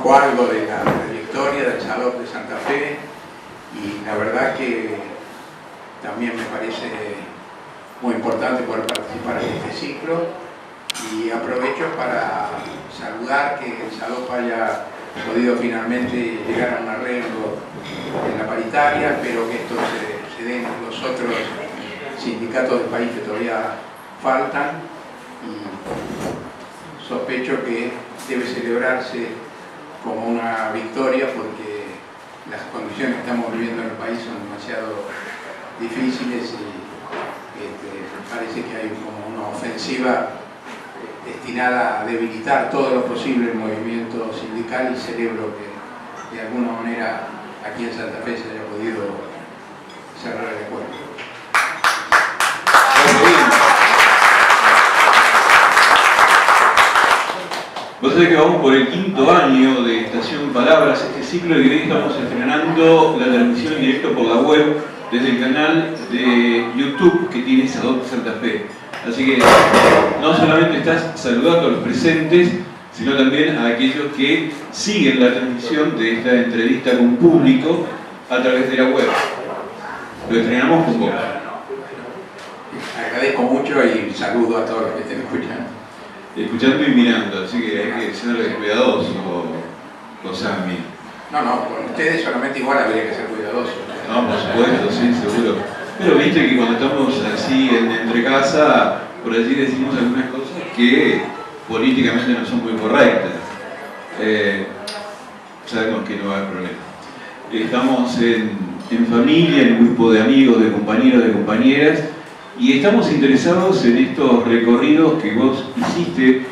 conozco algo de la trayectoria del Salón de Santa Fe y la verdad que también me parece muy importante poder participar en este ciclo y aprovecho para saludar que el Salón haya podido finalmente llegar a un arreglo en la paritaria. Espero que esto se dé en los otros sindicatos del país que todavía faltan y sospecho que debe celebrarse como una victoria porque las condiciones que estamos viviendo en el país son demasiado difíciles y parece que hay como una ofensiva destinada a debilitar todo lo posible el movimiento sindical y celebro que de alguna manera aquí en Santa Fe se haya podido cerrar el acuerdo. Vos sabés que vamos por el 5º año de Estación Palabras, este ciclo, y hoy estamos estrenando la transmisión en directo por la web desde el canal de YouTube que tiene SADOT Santa Fe. Así que no solamente estás saludando a los presentes, sino también a aquellos que siguen la transmisión de esta entrevista con público a través de la web. Lo estrenamos con vos. Agradezco mucho y saludo a todos los que estén escuchando y mirando, así que hay que ser cuidadoso, Sami. No, con ustedes solamente igual habría que ser cuidadosos. No, por supuesto, sí, seguro. Pero viste que cuando estamos así entre casa, por allí decimos algunas cosas que políticamente no son muy correctas. Sabemos que no va a haber problema. Estamos en familia, en un grupo de amigos, de compañeros, de compañeras, y estamos interesados en estos recorridos que vos hiciste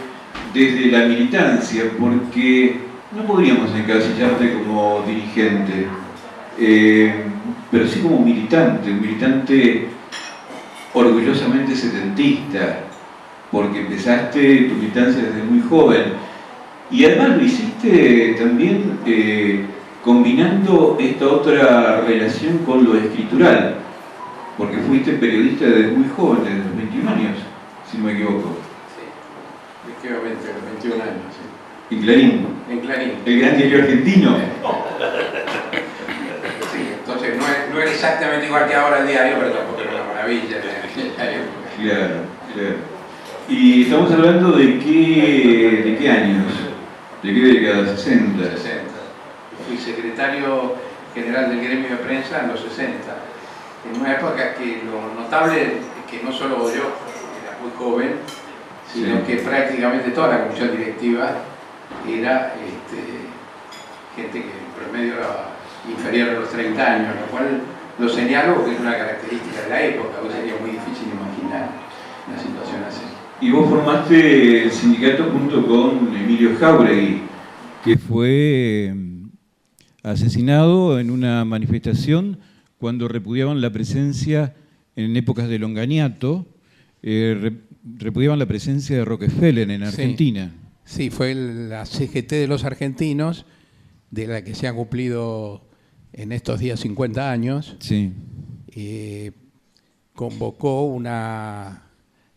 desde la militancia, porque no podríamos encasillarte como dirigente, pero sí como militante, un militante orgullosamente setentista, porque empezaste tu militancia desde muy joven, y además lo hiciste también combinando esta otra relación con lo escritural, porque fuiste periodista desde muy joven, desde los 21 años, si no me equivoco. Sí, efectivamente, a los 21 años. Sí. En Clarín. En Clarín. El gran diario argentino. Sí, entonces no era exactamente igual que ahora el diario, pero tampoco era una maravilla. Claro. Y estamos hablando de qué años, de qué década, 60. 60. Fui secretario general del gremio de prensa en los 60. En una época que lo notable es que no solo yo, que era muy joven, sino que prácticamente toda la comisión directiva era gente que en promedio era inferior a los 30 años, lo cual lo señalo porque es una característica de la época, hoy sería muy difícil imaginar una situación así. Y vos formaste el sindicato junto con Emilio Jáuregui, que fue asesinado en una manifestación cuando repudiaban la presencia, en épocas de Longaniato, repudiaban la presencia de Rockefeller en Argentina. Sí, fue la CGT de los argentinos, de la que se han cumplido en estos días 50 años. Sí. Convocó una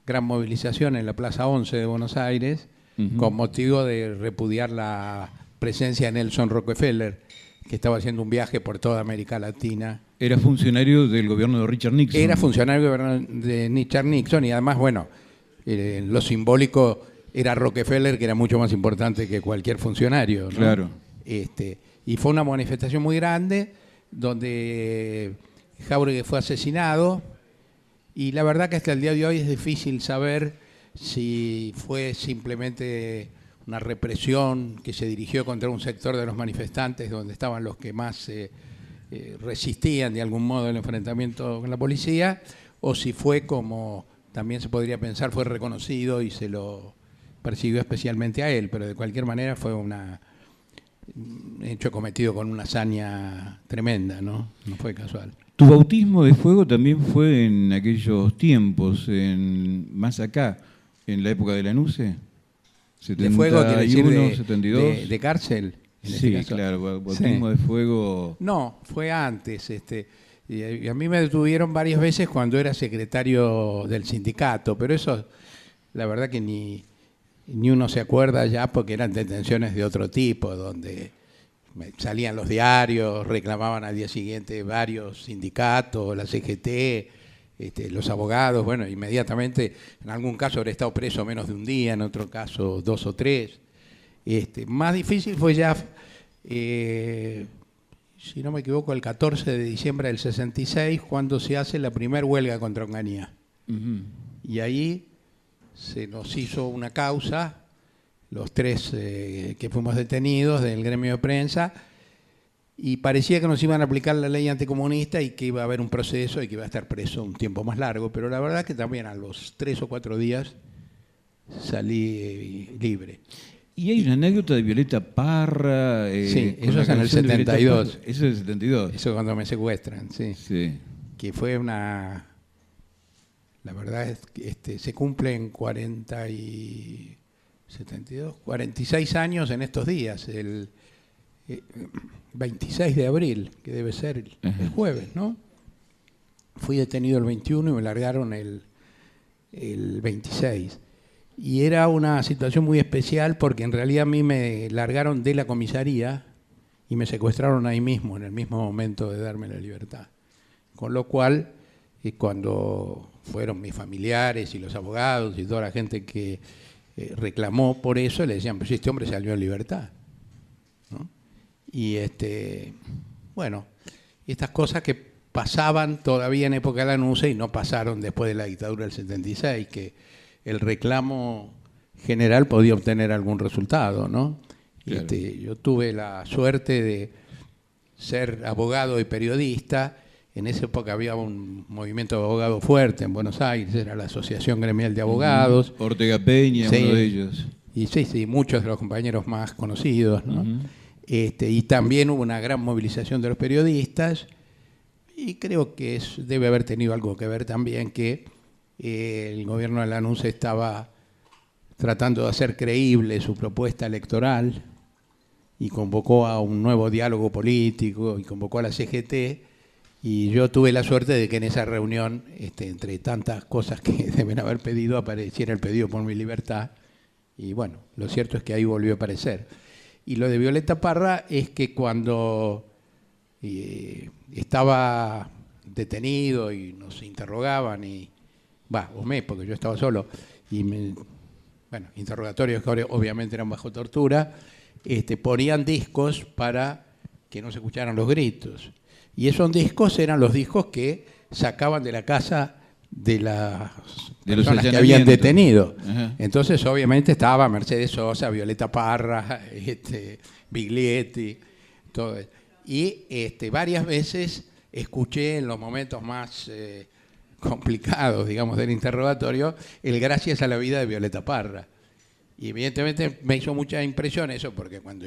gran movilización en la Plaza 11 de Buenos Aires, con motivo de repudiar la presencia de Nelson Rockefeller, que estaba haciendo un viaje por toda América Latina. Era funcionario del gobierno de Richard Nixon. Era funcionario de Richard Nixon y además, bueno, lo simbólico era Rockefeller, que era mucho más importante que cualquier funcionario, ¿no? Claro. Y fue una manifestación muy grande donde Jáuregui fue asesinado y la verdad que hasta el día de hoy es difícil saber si fue simplemente una represión que se dirigió contra un sector de los manifestantes donde estaban los que más resistían de algún modo el enfrentamiento con la policía, o si fue, como también se podría pensar, fue reconocido y se lo persiguió especialmente a él, pero de cualquier manera fue un hecho cometido con una hazaña tremenda, ¿no? No fue casual. Tu bautismo de fuego también fue en aquellos tiempos, más acá, en la época de Lanuse. ¿De fuego quiere decir 72. De cárcel? Sí, claro, bautismo de fuego. No, fue antes. Y a mí me detuvieron varias veces cuando era secretario del sindicato, pero eso, la verdad que ni ni uno se acuerda ya porque eran detenciones de otro tipo, donde salían los diarios, reclamaban al día siguiente varios sindicatos, la CGT, los abogados, bueno, inmediatamente, en algún caso habré estado preso menos de un día, en otro caso 2 o 3. Más difícil fue ya, si no me equivoco, el 14 de diciembre del 66, cuando se hace la primera huelga contra Onganía. Y ahí se nos hizo una causa, los 3 que fuimos detenidos del gremio de prensa, y parecía que nos iban a aplicar la ley anticomunista y que iba a haber un proceso y que iba a estar preso un tiempo más largo, pero la verdad que también a los 3 o 4 días salí libre. Y hay una anécdota de Violeta Parra. Sí, eso es en el 72. Eso es el 72. Eso es cuando me secuestran, sí. Sí. Que fue una... La verdad es que se cumplen 46 años en estos días, el 26 de abril, que debe ser el jueves, ¿no? Fui detenido el 21 y me largaron el 26. Y era una situación muy especial porque en realidad a mí me largaron de la comisaría y me secuestraron ahí mismo, en el mismo momento de darme la libertad. Con lo cual, cuando fueron mis familiares y los abogados y toda la gente que reclamó por eso, le decían, pues este hombre salió en libertad, ¿no? Y bueno, estas cosas que pasaban todavía en época de la NUCE y no pasaron después de la dictadura del 76, que el reclamo general podía obtener algún resultado, ¿no? Claro. Yo tuve la suerte de ser abogado y periodista. En esa época había un movimiento de abogados fuerte en Buenos Aires, era la Asociación Gremial de Abogados. Ortega Peña, sí, uno de ellos. Y sí, muchos de los compañeros más conocidos, ¿no? Y también hubo una gran movilización de los periodistas, y creo que debe haber tenido algo que ver también que el gobierno de la NUCE estaba tratando de hacer creíble su propuesta electoral y convocó a un nuevo diálogo político y convocó a la CGT. Y yo tuve la suerte de que en esa reunión, entre tantas cosas que deben haber pedido, apareciera el pedido por mi libertad. Y bueno, lo cierto es que ahí volvió a aparecer. Y lo de Violeta Parra es que cuando estaba detenido y nos interrogaban, porque yo estaba solo, y interrogatorios que obviamente eran bajo tortura, ponían discos para que no se escucharan los gritos. Y esos discos eran los discos que sacaban de la casa de las personas que habían detenido. Ajá. Entonces, obviamente, estaba Mercedes Sosa, Violeta Parra, Biglietti, todo eso. Y varias veces escuché en los momentos más complicados, digamos, del interrogatorio, el gracias a la vida de Violeta Parra. Y evidentemente me hizo mucha impresión eso, porque cuando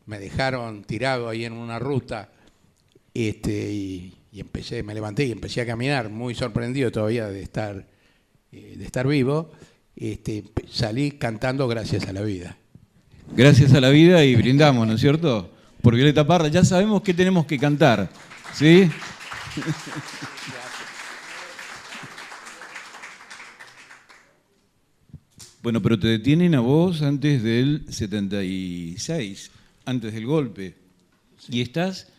me dejaron tirado ahí en una ruta, y me levanté y empecé a caminar, muy sorprendido todavía de estar vivo, salí cantando Gracias a la vida. Gracias a la vida, y brindamos, ¿no es cierto? Por Violeta Parra, ya sabemos qué tenemos que cantar, ¿sí? Bueno, pero te detienen a vos antes del 76, antes del golpe, sí. Y estás...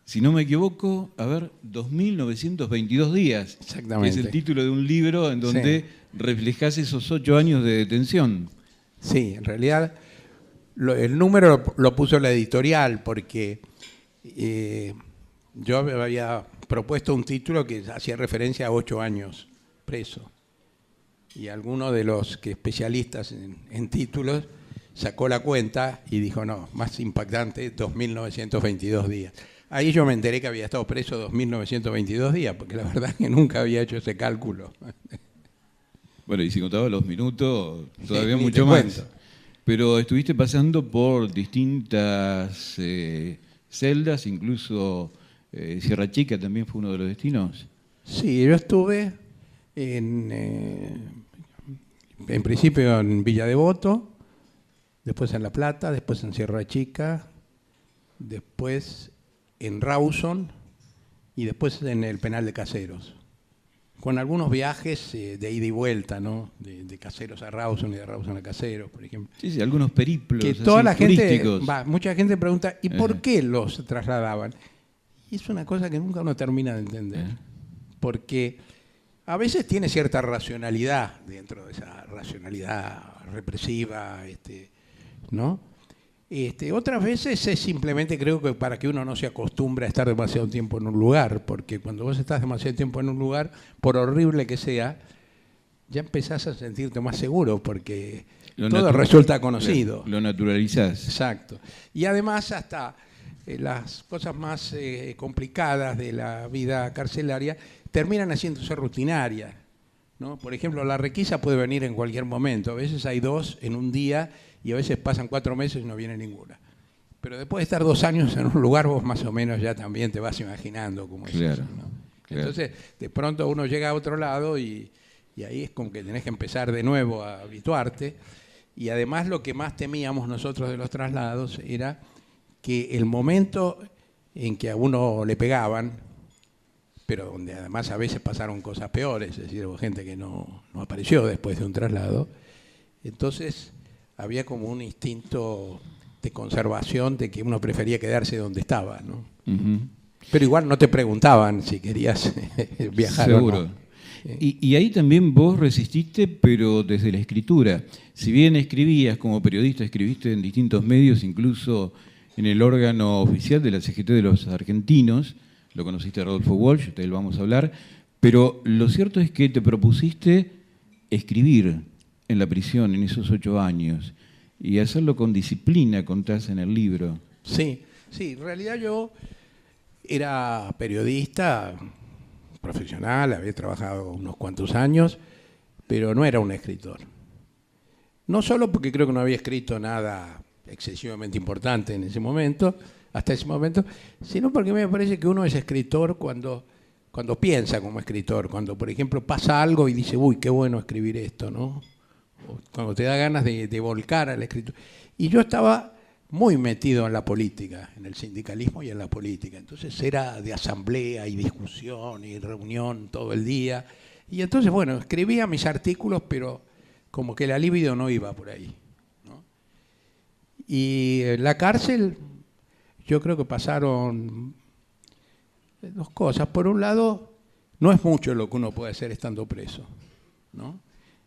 Si no me equivoco, 2.922 días. Exactamente. Es el título de un libro en donde reflejás esos 8 años de detención. Sí, en realidad el número lo puso la editorial porque yo había propuesto un título que hacía referencia a 8 años preso. Y alguno de los especialistas en títulos sacó la cuenta y dijo, no, más impactante, 2.922 días. Ahí yo me enteré que había estado preso 2.922 días, porque la verdad es que nunca había hecho ese cálculo. Bueno, y si contaba los minutos, todavía mucho más. Pero estuviste pasando por distintas celdas, incluso Sierra Chica también fue uno de los destinos. Sí, yo estuve en principio en Villa Devoto, después en La Plata, después en Sierra Chica, después en Rawson y después en el penal de Caseros. con algunos viajes de ida y vuelta, ¿no? De Caseros a Rawson y de Rawson a Caseros, por ejemplo. Sí, sí, algunos periplos Que así, toda la gente, turísticos. mucha gente pregunta, ¿y por qué los trasladaban? Y es una cosa que nunca uno termina de entender. Porque a veces tiene cierta racionalidad dentro de esa racionalidad represiva, ¿no? Otras veces es simplemente, creo que para que uno no se acostumbre a estar demasiado tiempo en un lugar, porque cuando vos estás demasiado tiempo en un lugar, por horrible que sea, ya empezás a sentirte más seguro, porque todo resulta conocido. Lo naturalizás. Exacto. Y además hasta las cosas más complicadas de la vida carcelaria terminan haciéndose rutinarias, ¿no? Por ejemplo, la requisa puede venir en cualquier momento. A veces hay 2 en un día y a veces pasan 4 meses y no viene ninguna. Pero después de estar 2 años en un lugar, vos más o menos ya también te vas imaginando cómo es eso, ¿no? Claro. Entonces, de pronto uno llega a otro lado y ahí es como que tenés que empezar de nuevo a habituarte. Y además lo que más temíamos nosotros de los traslados era que el momento en que a uno le pegaban, pero donde además a veces pasaron cosas peores, es decir, hubo gente que no apareció después de un traslado, entonces había como un instinto de conservación de que uno prefería quedarse donde estaba, ¿no? Pero igual no te preguntaban si querías viajar. Seguro. O no. Y ahí también vos resististe, pero desde la escritura. Si bien escribías como periodista, escribiste en distintos medios, incluso en el órgano oficial de la CGT de los argentinos, lo conociste a Rodolfo Walsh, de él vamos a hablar, pero lo cierto es que te propusiste escribir en la prisión en esos 8 años y hacerlo con disciplina, contás en el libro. Sí, en realidad yo era periodista profesional, había trabajado unos cuantos años, pero no era un escritor. No solo porque creo que no había escrito nada excesivamente importante en ese momento, hasta ese momento, sino porque me parece que uno es escritor cuando piensa como escritor, cuando por ejemplo pasa algo y dice, uy, qué bueno escribir esto, ¿no? O cuando te da ganas de volcar a la escritura. Y yo estaba muy metido en la política, en el sindicalismo y en la política. Entonces era de asamblea y discusión y reunión todo el día. Y entonces, bueno, escribía mis artículos, pero como que la libido no iba por ahí, ¿no? Y en la cárcel yo creo que pasaron 2 cosas. Por un lado, no es mucho lo que uno puede hacer estando preso, ¿no?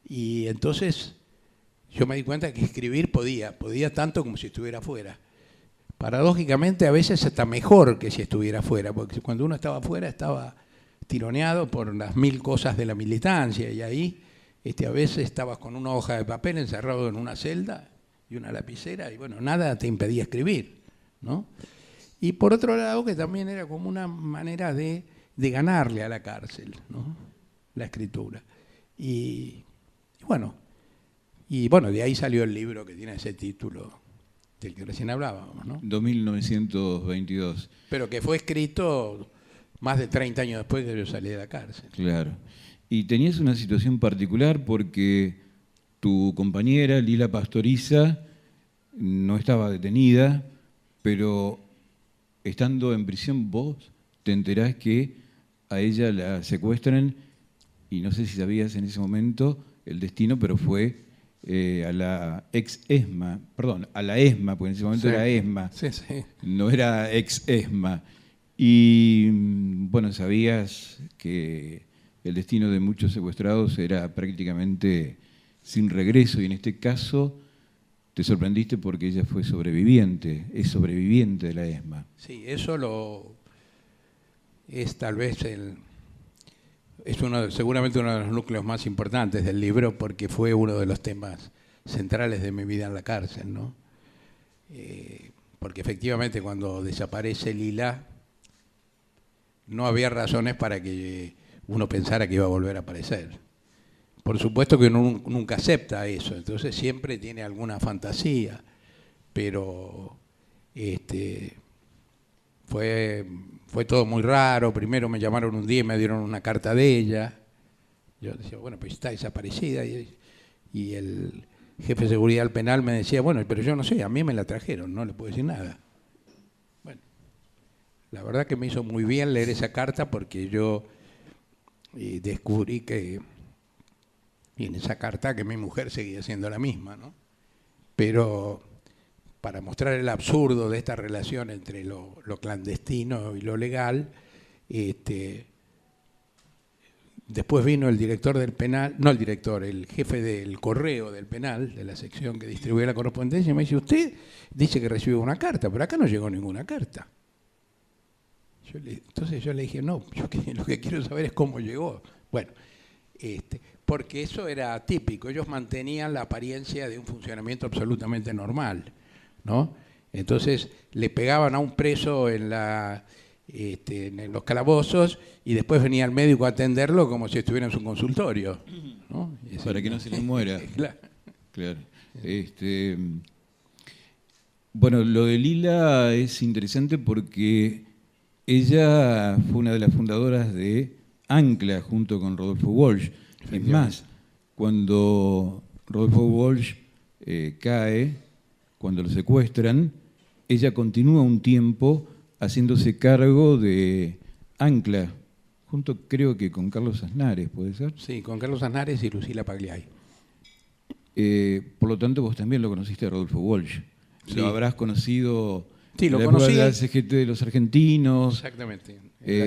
Y entonces yo me di cuenta que escribir podía tanto como si estuviera afuera. Paradójicamente, a veces hasta mejor que si estuviera afuera, porque cuando uno estaba afuera estaba tironeado por las 1000 cosas de la militancia, y ahí a veces estabas con una hoja de papel encerrado en una celda y una lapicera, y bueno, nada te impedía escribir, ¿no? Y por otro lado, que también era como una manera de ganarle a la cárcel, ¿no? La escritura. Y bueno, de ahí salió el libro que tiene ese título del que recién hablábamos, ¿no? 1922. Pero que fue escrito más de 30 años después de que yo salí de la cárcel. Claro. Y tenías una situación particular porque tu compañera, Lila Pastoriza, no estaba detenida, pero estando en prisión vos te enterás que a ella la secuestran y no sé si sabías en ese momento el destino, pero fue a la ex-ESMA, perdón, a la ESMA, porque en ese momento era ESMA, no era ex-ESMA. Y bueno, sabías que el destino de muchos secuestrados era prácticamente sin regreso, y en este caso te sorprendiste porque ella fue sobreviviente, es sobreviviente de la ESMA. Sí, eso es tal vez seguramente uno de los núcleos más importantes del libro, porque fue uno de los temas centrales de mi vida en la cárcel, ¿no? Porque efectivamente cuando desaparece Lila no había razones para que uno pensara que iba a volver a aparecer. Por supuesto que uno nunca acepta eso, entonces siempre tiene alguna fantasía, pero fue todo muy raro. Primero me llamaron un día y me dieron una carta de ella. Yo decía, bueno, pues está desaparecida. Y el jefe de seguridad del penal me decía, bueno, pero yo no sé, a mí me la trajeron, no le puedo decir nada. Bueno, la verdad que me hizo muy bien leer esa carta, porque yo y descubrí que, y en esa carta, que mi mujer seguía siendo la misma, ¿no? Pero para mostrar el absurdo de esta relación entre lo clandestino y lo legal, después vino el director del penal, no el director, el jefe del correo del penal, de la sección que distribuía la correspondencia, y me dice, usted dice que recibió una carta, pero acá no llegó ninguna carta. Entonces yo le dije, no, lo que quiero saber es cómo llegó. Bueno, porque eso era típico, ellos mantenían la apariencia de un funcionamiento absolutamente normal, ¿no? Entonces le pegaban a un preso en los calabozos y después venía el médico a atenderlo como si estuviera en su consultorio, ¿no? Para que no se le muera. Claro. Claro. Bueno, lo de Lila es interesante porque ella fue una de las fundadoras de Ancla junto con Rodolfo Walsh. Es más, cuando Rodolfo Walsh cae, cuando lo secuestran, ella continúa un tiempo haciéndose cargo de Ancla, junto creo que con Carlos Aznares, ¿puede ser? Sí, con Carlos Aznares y Lucila Pagliai. Por lo tanto, vos también lo conociste a Rodolfo Walsh. Sí. Lo habrás conocido Sí, lo en la época conocí. de la CGT de los argentinos. Exactamente.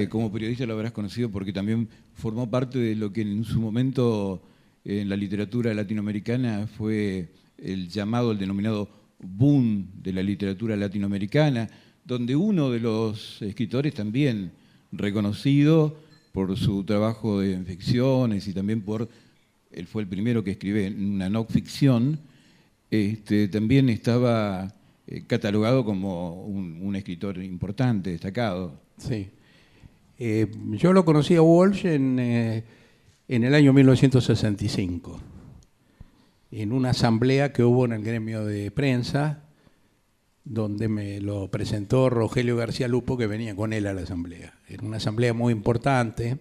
Como periodista lo habrás conocido porque también formó parte de lo que en su momento en la literatura latinoamericana fue el denominado boom de la literatura latinoamericana, donde uno de los escritores también reconocido por su trabajo en ficciones y también él fue el primero que escribe una no ficción, también estaba catalogado como un escritor importante, destacado. Sí. Yo lo conocí a Walsh en el año 1965, en una asamblea que hubo en el gremio de prensa, donde me lo presentó Rogelio García Lupo, que venía con él a la asamblea. Era una asamblea muy importante.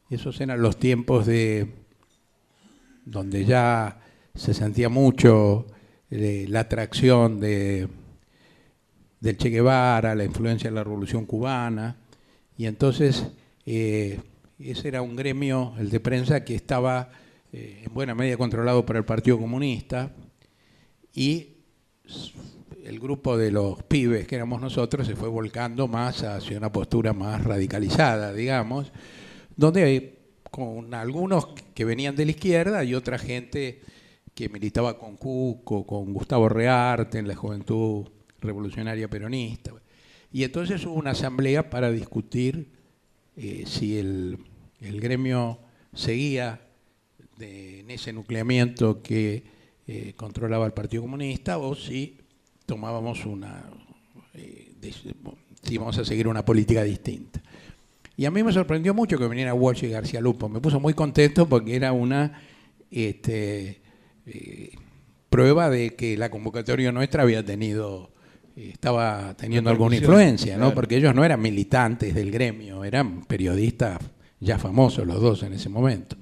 Esos eran los tiempos donde ya se sentía mucho la atracción del Che Guevara, la influencia de la Revolución Cubana, y entonces ese era un gremio, el de prensa, que estaba en buena medida controlado por el Partido Comunista, y el grupo de los pibes que éramos nosotros se fue volcando más hacia una postura más radicalizada, digamos, donde con algunos que venían de la izquierda y otra gente que militaba con Cuco, con Gustavo Rearte en la Juventud Revolucionaria Peronista. Y entonces hubo una asamblea para discutir si el gremio seguía en ese nucleamiento que controlaba el Partido Comunista o si tomábamos si íbamos a seguir una política distinta. Y a mí me sorprendió mucho que viniera Walsh y García Lupo. Me puso muy contento porque era una prueba de que la convocatoria nuestra estaba teniendo alguna influencia, ¿no? Claro. Porque ellos no eran militantes del gremio, eran periodistas ya famosos los dos en ese momento.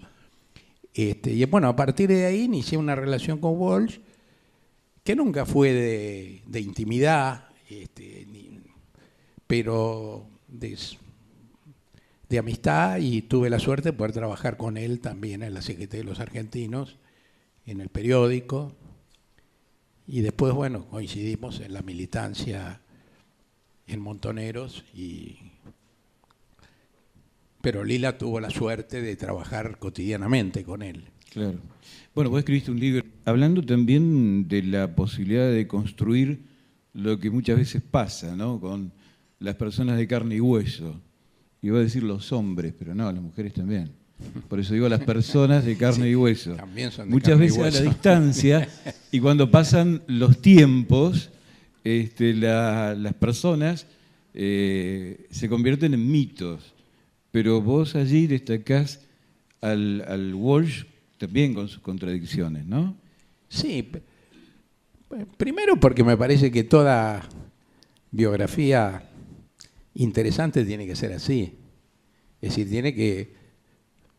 Y bueno, a partir de ahí inicié una relación con Walsh que nunca fue de intimidad, pero de amistad, y tuve la suerte de poder trabajar con él también en la CGT de los Argentinos, en el periódico, y después, bueno, coincidimos en la militancia en Montoneros, pero Lila tuvo la suerte de trabajar cotidianamente con él. Claro. Bueno, vos escribiste un libro hablando también de la posibilidad de construir lo que muchas veces pasa, ¿no? Con las personas de carne y hueso. Iba a decir los hombres, pero no, las mujeres también. Por eso digo las personas de carne y hueso. También son de muchas carne veces y hueso. A la distancia, y cuando pasan los tiempos, las personas se convierten en mitos. Pero vos allí destacás al Walsh también con sus contradicciones, ¿no? Sí, primero porque me parece que toda biografía interesante tiene que ser así. Es decir, tiene que,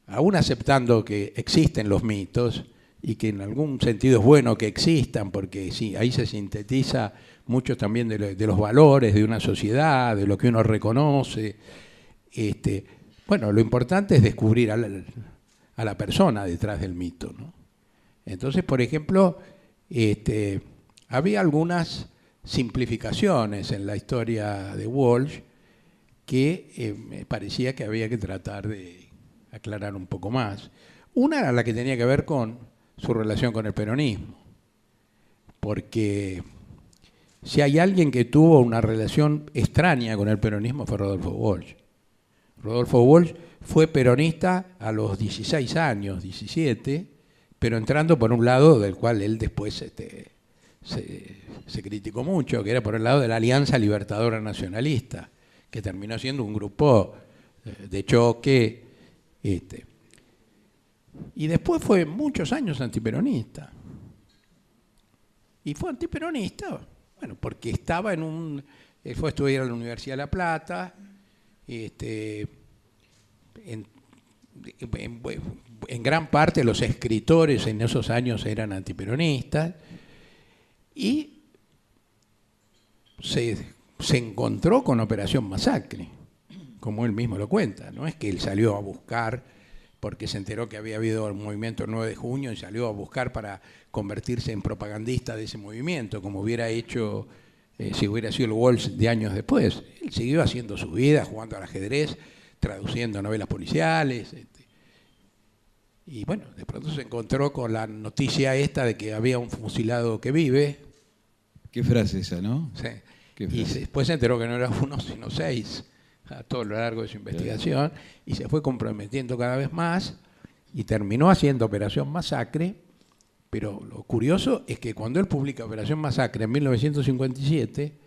aún aceptando que existen los mitos y que en algún sentido es bueno que existan, porque sí, ahí se sintetiza mucho también de los valores de una sociedad, de lo que uno reconoce, Bueno, lo importante es descubrir a la persona detrás del mito, ¿no? Entonces, por ejemplo, había algunas simplificaciones en la historia de Walsh que me parecía que había que tratar de aclarar un poco más. Una era la que tenía que ver con su relación con el peronismo, porque si hay alguien que tuvo una relación extraña con el peronismo fue Rodolfo Walsh. Rodolfo Walsh fue peronista a los 16 años, 17, pero entrando por un lado del cual él después se criticó mucho, que era por el lado de la Alianza Libertadora Nacionalista, que terminó siendo un grupo de choque. Y después fue muchos años antiperonista. Y fue antiperonista, bueno, porque estaba él fue a estudiar a la Universidad de La Plata, en gran parte los escritores en esos años eran antiperonistas, y se encontró con Operación Masacre, como él mismo lo cuenta. No es que él salió a buscar porque se enteró que había habido el movimiento el 9 de junio y salió a buscar para convertirse en propagandista de ese movimiento, como hubiera hecho si hubiera sido el Walsh de años después. Él siguió haciendo su vida, jugando al ajedrez, traduciendo novelas policiales. Y bueno, de pronto se encontró con la noticia esta de que había un fusilado que vive. Qué frase esa, ¿no? Sí. Y después se enteró que no era uno, sino 6, a todo lo largo de su investigación, y se fue comprometiendo cada vez más, y terminó haciendo Operación Masacre. Pero lo curioso es que cuando él publica Operación Masacre en 1957,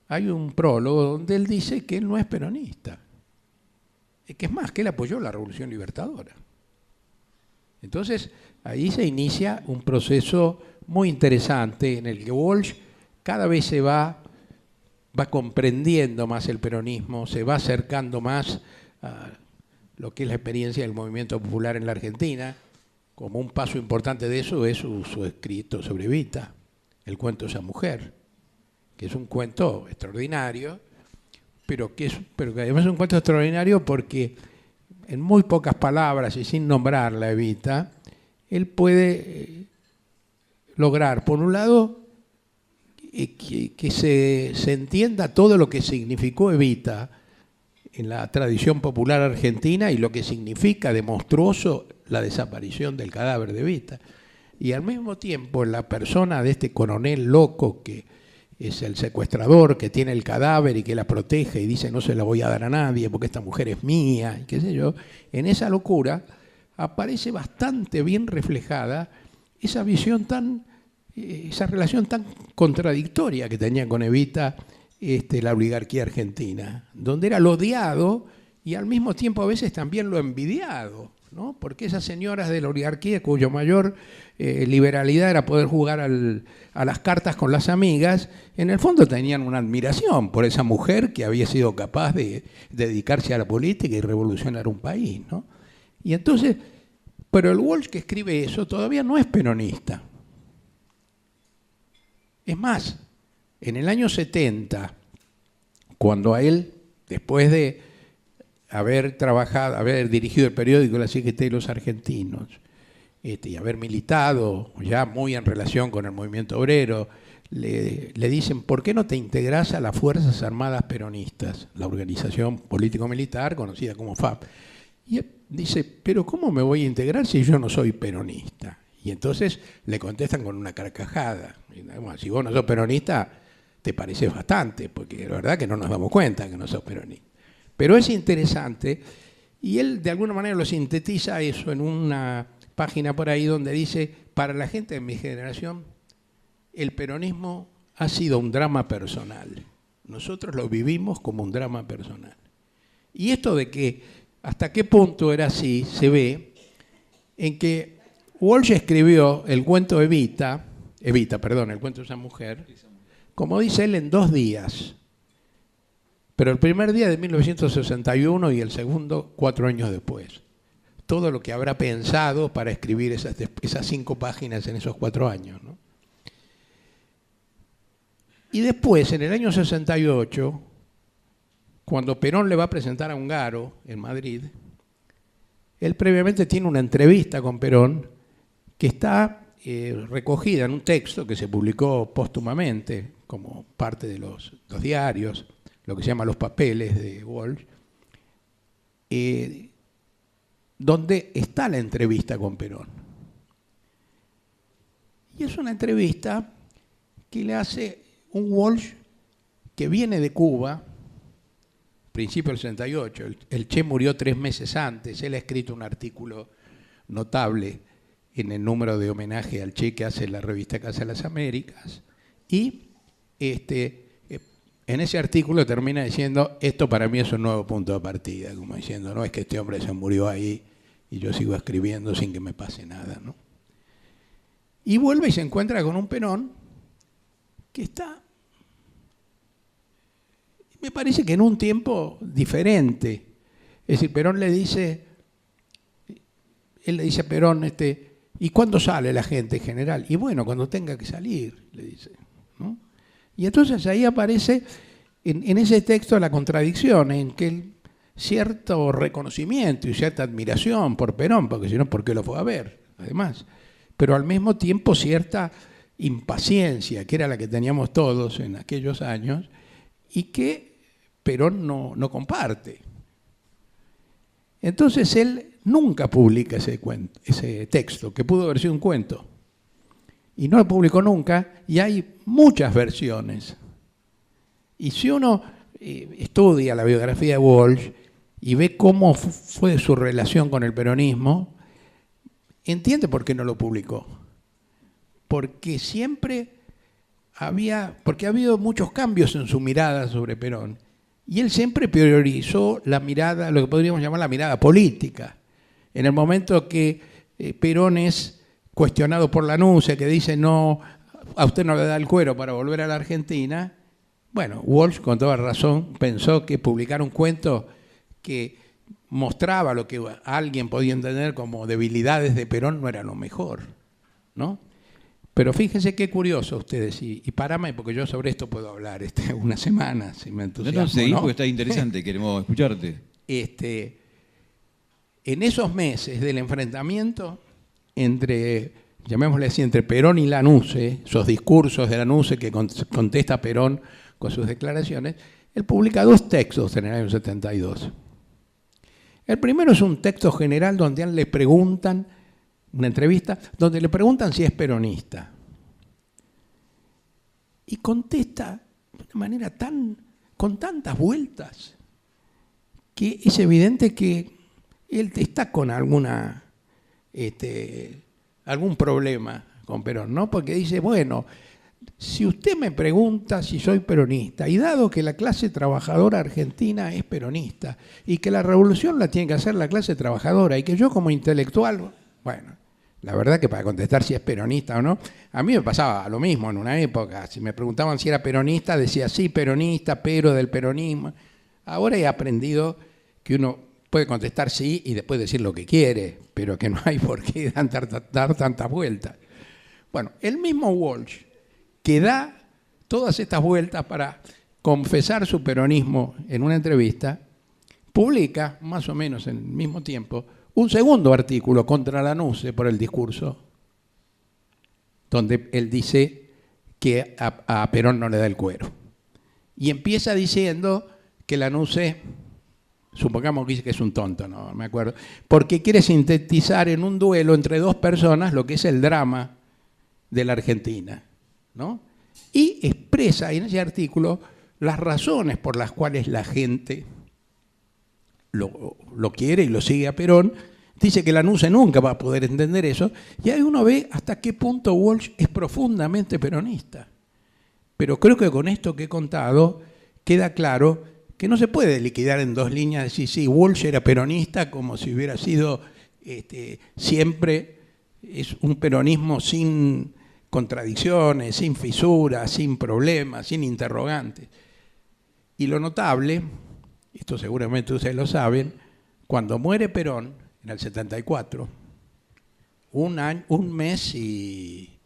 hay un prólogo donde él dice que él no es peronista. Que es más, que él apoyó la Revolución Libertadora. Entonces, ahí se inicia un proceso muy interesante en el que Walsh cada vez se va comprendiendo más el peronismo, se va acercando más a lo que es la experiencia del movimiento popular en la Argentina. Como un paso importante de eso es su escrito sobre Evita, el cuento de esa mujer, que es un cuento extraordinario, pero que además es un cuento extraordinario porque en muy pocas palabras y sin nombrarla Evita, él puede lograr, por un lado, que se entienda todo lo que significó Evita en la tradición popular argentina y lo que significa de monstruoso la desaparición del cadáver de Evita. Y al mismo tiempo, en la persona de este coronel loco que es el secuestrador, que tiene el cadáver y que la protege y dice no se la voy a dar a nadie porque esta mujer es mía, y qué sé yo, en esa locura aparece bastante bien reflejada esa visión esa relación tan contradictoria que tenía con Evita la oligarquía argentina, donde era lo odiado y al mismo tiempo a veces también lo envidiado, ¿no? Porque esas señoras de la oligarquía, cuyo mayor liberalidad era poder jugar a las cartas con las amigas, en el fondo tenían una admiración por esa mujer que había sido capaz de dedicarse a la política y revolucionar un país, ¿no? Y entonces, pero el Walsh que escribe eso todavía no es peronista. Es más, en el año 70, cuando a él, después de haber dirigido el periódico La CGT de los Argentinos, y haber militado ya muy en relación con el movimiento obrero, le dicen, ¿por qué no te integras a las Fuerzas Armadas Peronistas, la organización político-militar conocida como FAP? Y él dice, ¿pero cómo me voy a integrar si yo no soy peronista? Y entonces le contestan con una carcajada. Bueno, si vos no sos peronista, te pareces bastante, porque la verdad que no nos damos cuenta que no sos peronista. Pero es interesante, y él de alguna manera lo sintetiza eso en una página por ahí donde dice, para la gente de mi generación, el peronismo ha sido un drama personal. Nosotros lo vivimos como un drama personal. Y esto de que hasta qué punto era así, se ve en que Walsh escribió el cuento de el cuento de esa mujer, como dice él, en 2 días. Pero el primer día de 1961 y el segundo 4 años después. Todo lo que habrá pensado para escribir esas 5 páginas en esos 4 años, ¿no? Y después, en el año 68, cuando Perón le va a presentar a Ungaro en Madrid, él previamente tiene una entrevista con Perón que está recogida en un texto que se publicó póstumamente como parte de los diarios, lo que se llama los papeles de Walsh, donde está la entrevista con Perón. Y es una entrevista que le hace un Walsh que viene de Cuba, principio del 68, el Che murió 3 meses antes, él ha escrito un artículo notable en el número de homenaje al Che que hace la revista Casa de las Américas, y en ese artículo termina diciendo, esto para mí es un nuevo punto de partida, como diciendo, no es que este hombre se murió ahí y yo sigo escribiendo sin que me pase nada, ¿no? Y vuelve y se encuentra con un Perón que está, me parece que en un tiempo diferente. Es decir, Perón le dice, él le dice a Perón, ¿y cuándo sale la gente en general? Y bueno, cuando tenga que salir, le dice, ¿no? Y entonces ahí aparece en ese texto la contradicción, en que cierto reconocimiento y cierta admiración por Perón, porque si no, ¿por qué lo fue a ver? Además, pero al mismo tiempo cierta impaciencia, que era la que teníamos todos en aquellos años, y que Perón no comparte. Entonces él nunca publica ese texto, que pudo haber sido un cuento, y no lo publicó nunca, y hay muchas versiones. Y si uno estudia la biografía de Walsh y ve cómo fue su relación con el peronismo, entiende por qué no lo publicó. Porque porque ha habido muchos cambios en su mirada sobre Perón. Y él siempre priorizó la mirada, lo que podríamos llamar la mirada política. En el momento que Perón es cuestionado por Lanusse, que dice, no, a usted no le da el cuero para volver a la Argentina, bueno, Walsh, con toda razón, pensó que publicar un cuento que mostraba lo que alguien podía entender como debilidades de Perón no era lo mejor, ¿no? Pero fíjense qué curioso ustedes, y párame porque yo sobre esto puedo hablar una semana, si me entusiasmo. No, seguí porque está interesante, queremos escucharte. En esos meses del enfrentamiento entre, llamémosle así, entre Perón y Lanusse, esos discursos de Lanusse que contesta Perón con sus declaraciones, él publica 2 textos en el año 72. El primero es un texto general donde a él le preguntan, una entrevista, donde le preguntan si es peronista. Y contesta de una manera con tantas vueltas, que es evidente que él está con algún problema con Perón, ¿no? Porque dice, bueno, si usted me pregunta si soy peronista, y dado que la clase trabajadora argentina es peronista, y que la revolución la tiene que hacer la clase trabajadora, y que yo como intelectual, bueno, la verdad que para contestar si es peronista o no, a mí me pasaba lo mismo en una época. Si me preguntaban si era peronista, decía sí, peronista, pero del peronismo. Ahora he aprendido que uno puede contestar sí y después decir lo que quiere, pero que no hay por qué dar tantas vueltas. Bueno, el mismo Walsh, que da todas estas vueltas para confesar su peronismo en una entrevista, publica, más o menos en el mismo tiempo, un segundo artículo contra Lanusse por el discurso, donde él dice que a Perón no le da el cuero. Y empieza diciendo que Lanusse, supongamos que dice que es un tonto, no me acuerdo, porque quiere sintetizar en un duelo entre 2 personas lo que es el drama de la Argentina, ¿no? Y expresa en ese artículo las razones por las cuales la gente lo quiere y lo sigue a Perón. Dice que Lanusse nunca va a poder entender eso, y ahí uno ve hasta qué punto Walsh es profundamente peronista. Pero creo que con esto que he contado queda claro que no se puede liquidar en 2 líneas, decir, sí, Walsh era peronista como si hubiera sido siempre, es un peronismo sin contradicciones, sin fisuras, sin problemas, sin interrogantes. Y lo notable, esto seguramente ustedes lo saben, cuando muere Perón, en el 74, un mes y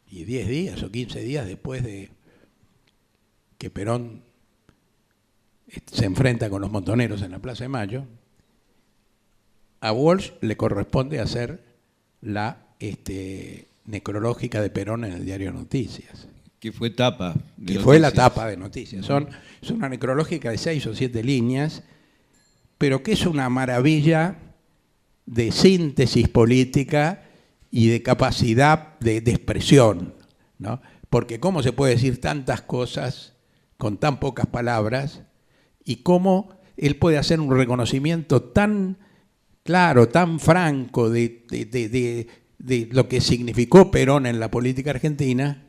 10 días o 15 días después de que Perón se enfrenta con los montoneros en la Plaza de Mayo, a Walsh le corresponde hacer la necrológica de Perón en el diario Noticias. Que fue tapa. Que fue la tapa de Noticias. Es una necrológica de 6 o 7 líneas, pero que es una maravilla de síntesis política y de capacidad de expresión, ¿no? Porque cómo se puede decir tantas cosas con tan pocas palabras y cómo él puede hacer un reconocimiento tan claro, tan franco de lo que significó Perón en la política argentina,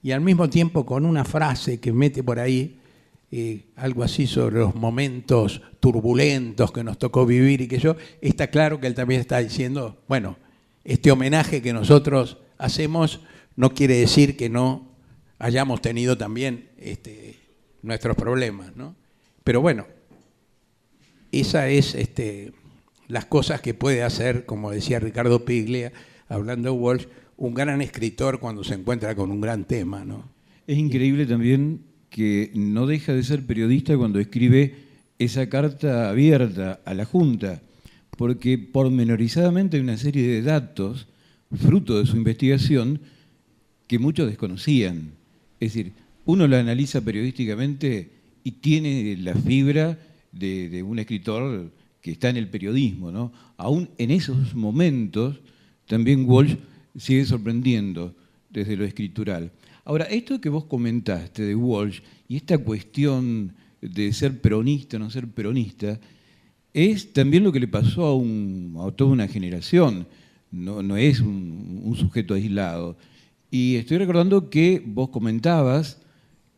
y al mismo tiempo con una frase que mete por ahí, algo así sobre los momentos turbulentos que nos tocó vivir y que está claro que él también está diciendo, bueno, este homenaje que nosotros hacemos no quiere decir que no hayamos tenido también nuestros problemas, ¿no? Pero bueno, esa es las cosas que puede hacer, como decía Ricardo Piglia, hablando de Walsh, un gran escritor cuando se encuentra con un gran tema, ¿no? Es increíble también que no deja de ser periodista cuando escribe esa carta abierta a la Junta, porque pormenorizadamente hay una serie de datos, fruto de su investigación, que muchos desconocían. Es decir, uno la analiza periodísticamente y tiene la fibra de un escritor que está en el periodismo, ¿no? Aún en esos momentos, también Walsh sigue sorprendiendo desde lo escritural. Ahora, esto que vos comentaste de Walsh y esta cuestión de ser peronista o no ser peronista, es también lo que le pasó a toda una generación, no es un sujeto aislado. Y estoy recordando que vos comentabas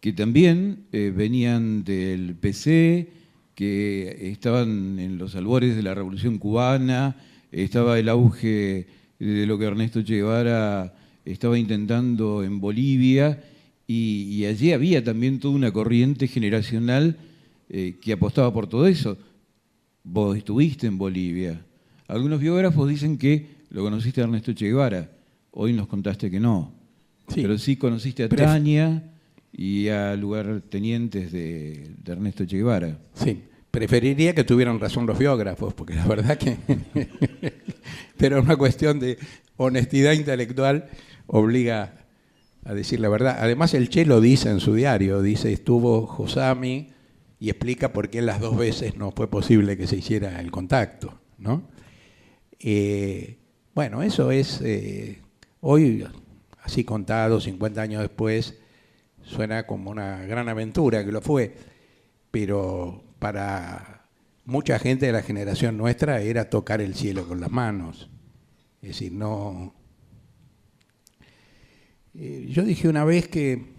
que también venían del PC, que estaban en los albores de la Revolución Cubana, estaba el auge de lo que Ernesto Che Guevara estaba intentando en Bolivia, y allí había también toda una corriente generacional que apostaba por todo eso. Vos estuviste en Bolivia. Algunos biógrafos dicen que lo conociste a Ernesto Che Guevara. Hoy nos contaste que no. Sí. Pero sí conociste a Tania y a lugartenientes de Ernesto Che Guevara. Sí, preferiría que tuvieran razón los biógrafos, porque la verdad que... Pero una cuestión de honestidad intelectual obliga a decir la verdad. Además, el Che lo dice en su diario, dice, estuvo Josami, y explica por qué las 2 veces no fue posible que se hiciera el contacto, ¿no? Bueno, eso es, hoy, así contado, 50 años después, suena como una gran aventura, que lo fue, pero para mucha gente de la generación nuestra era tocar el cielo con las manos. Es decir, no... yo dije una vez que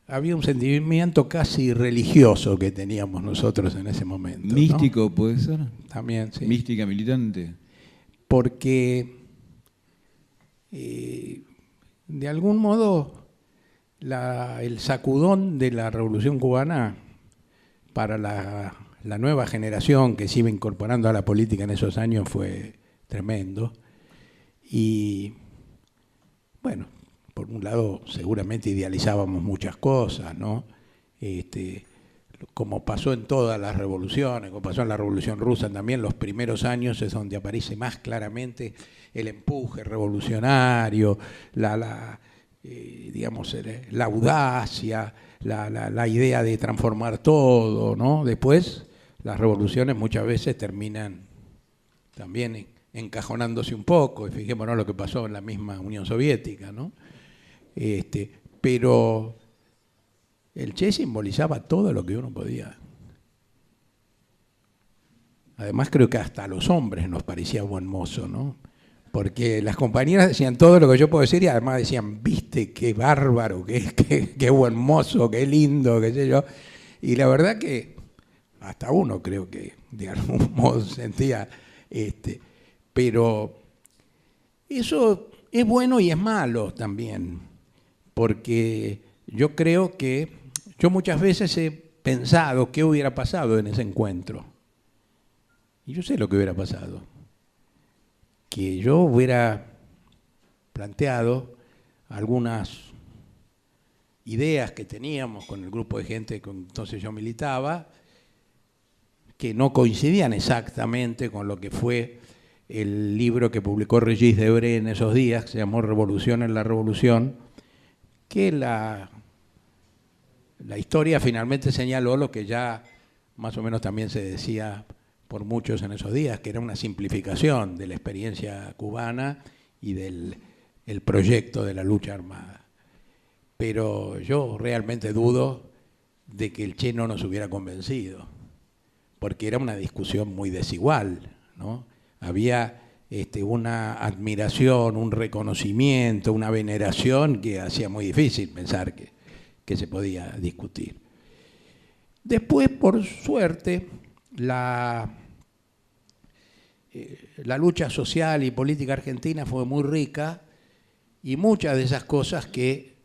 había un sentimiento casi religioso que teníamos nosotros en ese momento. ¿Místico, ¿no? puede ser? También, sí. ¿Mística militante? Porque, de algún modo, el sacudón de la Revolución Cubana para la nueva generación que se iba incorporando a la política en esos años fue tremendo. Y, bueno, por un lado, seguramente idealizábamos muchas cosas, ¿no? Como pasó en todas las revoluciones, como pasó en la Revolución Rusa también, los primeros años es donde aparece más claramente el empuje revolucionario, digamos, la audacia, la idea de transformar todo, ¿no? Después, las revoluciones muchas veces terminan también encajonándose un poco, y fijémonos lo que pasó en la misma Unión Soviética, ¿no? Pero el Che simbolizaba todo lo que uno podía. Además, creo que hasta a los hombres nos parecía buen mozo, ¿no? Porque las compañeras decían todo lo que yo puedo decir y además decían, viste, qué bárbaro, qué buen mozo, qué lindo, qué sé yo. Y la verdad que hasta uno creo que de algún modo sentía, pero eso es bueno y es malo también. Porque yo creo que yo muchas veces he pensado qué hubiera pasado en ese encuentro. Y yo sé lo que hubiera pasado. Que yo hubiera planteado algunas ideas que teníamos con el grupo de gente que entonces yo militaba, que no coincidían exactamente con lo que fue el libro que publicó Regis Debray en esos días, que se llamó Revolución en la Revolución, que la historia finalmente señaló lo que ya más o menos también se decía por muchos en esos días, que era una simplificación de la experiencia cubana y del proyecto de la lucha armada. Pero yo realmente dudo de que el Che no nos hubiera convencido, porque era una discusión muy desigual, ¿no? Había una admiración, un reconocimiento, una veneración que hacía muy difícil pensar que se podía discutir. Después, por suerte, la lucha social y política argentina fue muy rica y muchas de esas cosas que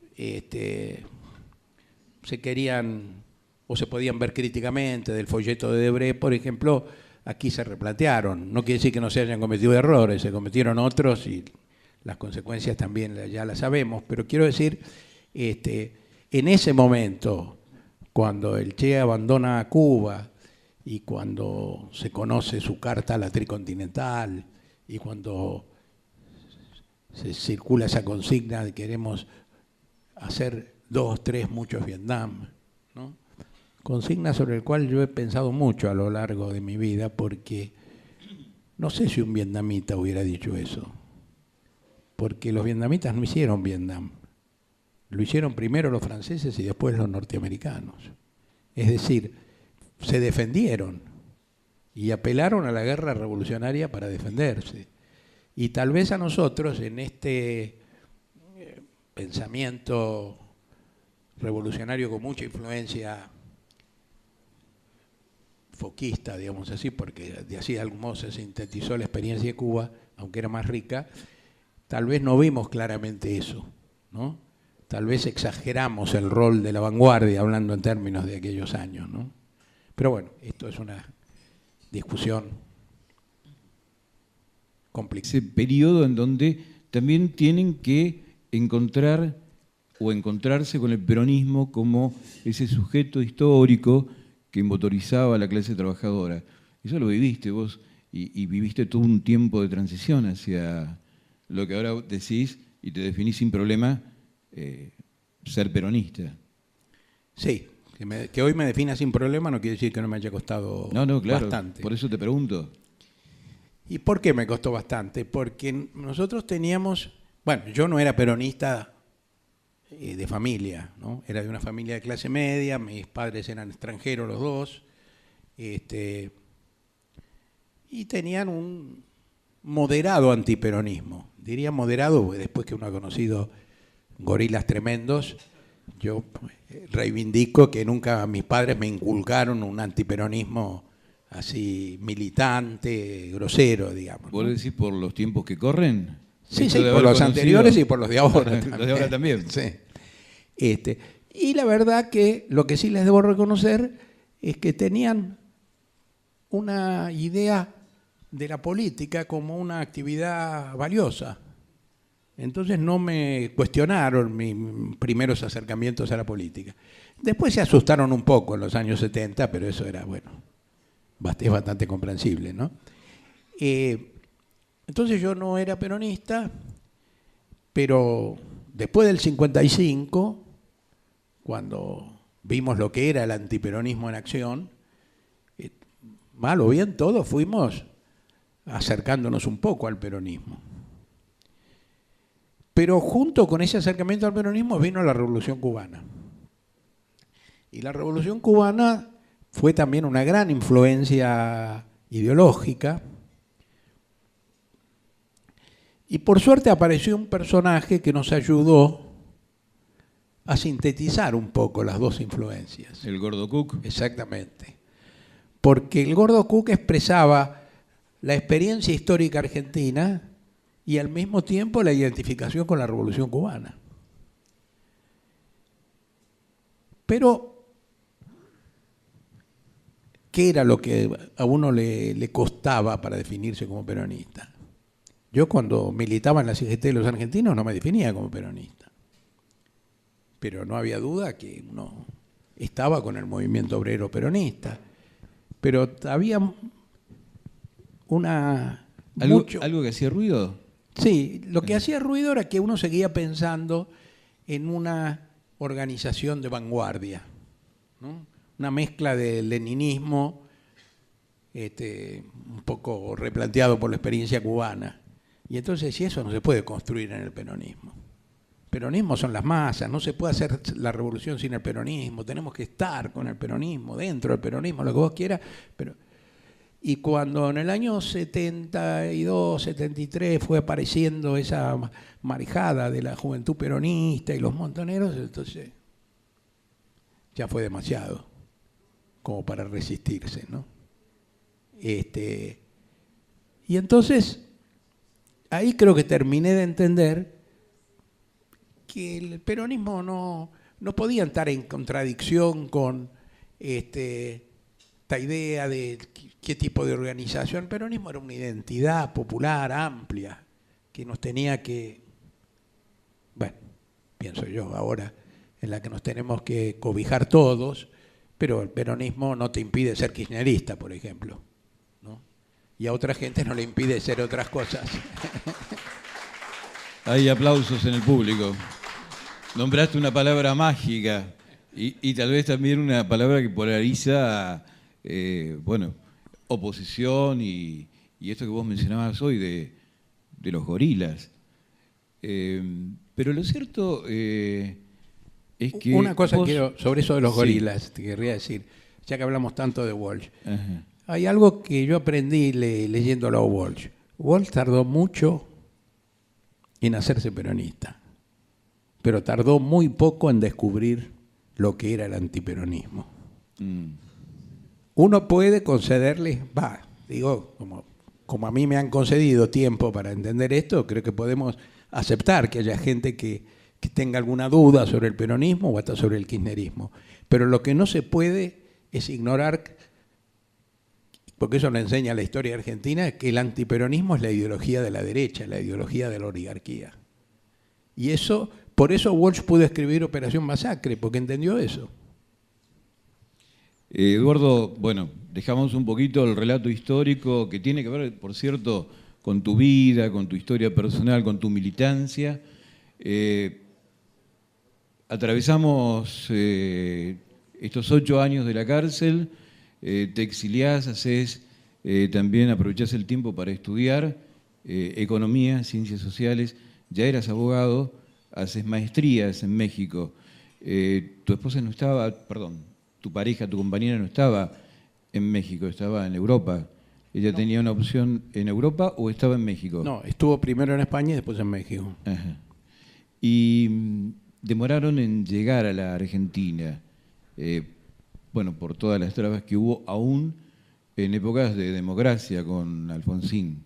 se querían o se podían ver críticamente del folleto de Debray, por ejemplo, aquí se replantearon. No quiere decir que no se hayan cometido errores, se cometieron otros y las consecuencias también ya las sabemos, pero quiero decir, en ese momento, cuando el Che abandona Cuba y cuando se conoce su carta a la Tricontinental y cuando se circula esa consigna de queremos hacer 2, 3, muchos Vietnam, ¿no? Consigna sobre la cual yo he pensado mucho a lo largo de mi vida, porque no sé si un vietnamita hubiera dicho eso, porque los vietnamitas no hicieron Vietnam, lo hicieron primero los franceses y después los norteamericanos. Es decir, se defendieron y apelaron a la guerra revolucionaria para defenderse. Y tal vez a nosotros, en este pensamiento revolucionario con mucha influencia foquista, digamos así, porque de así de algún modo se sintetizó la experiencia de Cuba, aunque era más rica, tal vez no vimos claramente eso, ¿no? Tal vez exageramos el rol de la vanguardia, hablando en términos de aquellos años, ¿no? Pero bueno, esto es una discusión complicada. Ese periodo en donde también tienen que encontrar o encontrarse con el peronismo como ese sujeto histórico que motorizaba a la clase trabajadora. Eso lo viviste vos y viviste todo un tiempo de transición hacia lo que ahora decís y te definís sin problema, ser peronista. Sí, que hoy me defina sin problema no quiere decir que no me haya costado claro, bastante. Por eso te pregunto. ¿Y por qué me costó bastante? Porque nosotros teníamos, bueno, yo no era peronista de familia, ¿no? Era de una familia de clase media, mis padres eran extranjeros los dos, y tenían un moderado antiperonismo. Diría moderado, porque después que uno ha conocido gorilas tremendos, yo reivindico que nunca mis padres me inculcaron un antiperonismo así militante, grosero, digamos, ¿no? ¿Vos decís por los tiempos que corren? Sí, por los anteriores y por los de ahora. Los de ahora también. Sí. Y la verdad que lo que sí les debo reconocer es que tenían una idea de la política como una actividad valiosa. Entonces no me cuestionaron mis primeros acercamientos a la política. Después se asustaron un poco en los años 70, pero eso era, bueno, es bastante comprensible, ¿no? Entonces yo no era peronista, pero después del 55, cuando vimos lo que era el antiperonismo en acción, mal o bien todos fuimos acercándonos un poco al peronismo. Pero junto con ese acercamiento al peronismo vino la Revolución Cubana. Y la Revolución Cubana fue también una gran influencia ideológica. Y por suerte apareció un personaje que nos ayudó a sintetizar un poco las dos influencias. ¿El Gordo Cook? Exactamente. Porque el Gordo Cook expresaba la experiencia histórica argentina y al mismo tiempo la identificación con la Revolución Cubana. Pero, ¿qué era lo que a uno le costaba para definirse como peronista? Yo cuando militaba en la CGT de los argentinos no me definía como peronista. pero no había duda que uno estaba con el movimiento obrero peronista. Pero había ¿Algo que hacía ruido? Sí, lo que hacía ruido era que uno seguía pensando en una organización de vanguardia, ¿no? Una mezcla de leninismo, un poco replanteado por la experiencia cubana. Y entonces, si eso no se puede construir en el peronismo. El peronismo son las masas, no se puede hacer la revolución sin el peronismo, tenemos que estar con el peronismo, dentro del peronismo, lo que vos quieras, pero... Y cuando en el año 72, 73 fue apareciendo esa marejada de la juventud peronista y los montoneros, entonces ya fue demasiado como para resistirse, ¿no? Y entonces ahí creo que terminé de entender que el peronismo no podía estar en contradicción con esta idea de qué tipo de organización. El peronismo era una identidad popular amplia que nos tenía que, bueno, pienso yo ahora, en la que nos tenemos que cobijar todos, pero el peronismo no te impide ser kirchnerista, por ejemplo, ¿no? Y a otra gente no le impide ser otras cosas. Hay aplausos en el público. Nombraste una palabra mágica y tal vez también una palabra que polariza, oposición y esto que vos mencionabas hoy de los gorilas. Pero lo cierto es que... Una cosa sobre eso de los gorilas, te querría decir, ya que hablamos tanto de Walsh. Ajá. Hay algo que yo aprendí leyéndolo a Walsh. Walsh tardó mucho en hacerse peronista, pero tardó muy poco en descubrir lo que era el antiperonismo. Uno puede concederle, como a mí me han concedido tiempo para entender esto, creo que podemos aceptar que haya gente que tenga alguna duda sobre el peronismo o hasta sobre el kirchnerismo. Pero lo que no se puede es ignorar, porque eso lo enseña la historia argentina, que el antiperonismo es la ideología de la derecha, la ideología de la oligarquía. Y eso, por eso Walsh pudo escribir Operación Masacre, porque entendió eso. Eduardo, bueno, dejamos un poquito el relato histórico que tiene que ver, por cierto, con tu vida, con tu historia personal, con tu militancia. Atravesamos estos 8 años de la cárcel, te exiliás, también aprovechás el tiempo para estudiar economía, ciencias sociales, ya eras abogado, haces maestrías en México. Tu esposa no estaba, tu pareja, tu compañera no estaba en México, estaba en Europa. ¿Ella tenía una opción en Europa o estaba en México? No, estuvo primero en España y después en México. Ajá. Y demoraron en llegar a la Argentina, por todas las trabas que hubo, aún en épocas de democracia con Alfonsín.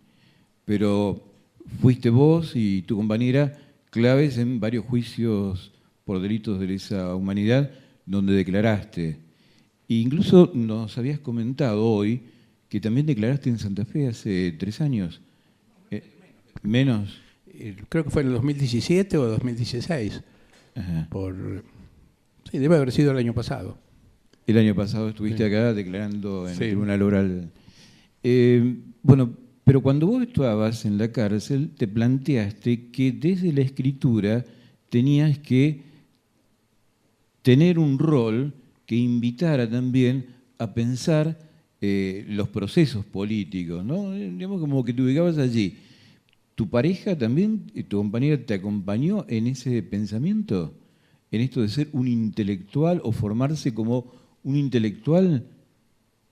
Pero fuiste vos y tu compañera claves en varios juicios por delitos de lesa humanidad, donde declaraste. E incluso nos habías comentado hoy que también declaraste en Santa Fe hace 3 años. ¿Menos? Creo que fue en el 2017 o 2016. Ajá. Sí, debe haber sido el año pasado. El año pasado estuviste acá declarando en el Tribunal Oral. Pero cuando vos estabas en la cárcel, te planteaste que desde la escritura tenías que tener un rol que invitara también a pensar los procesos políticos, ¿no? Digamos como que te ubicabas allí. ¿Tu pareja también, tu compañera, te acompañó en ese pensamiento? ¿En esto de ser un intelectual o formarse como un intelectual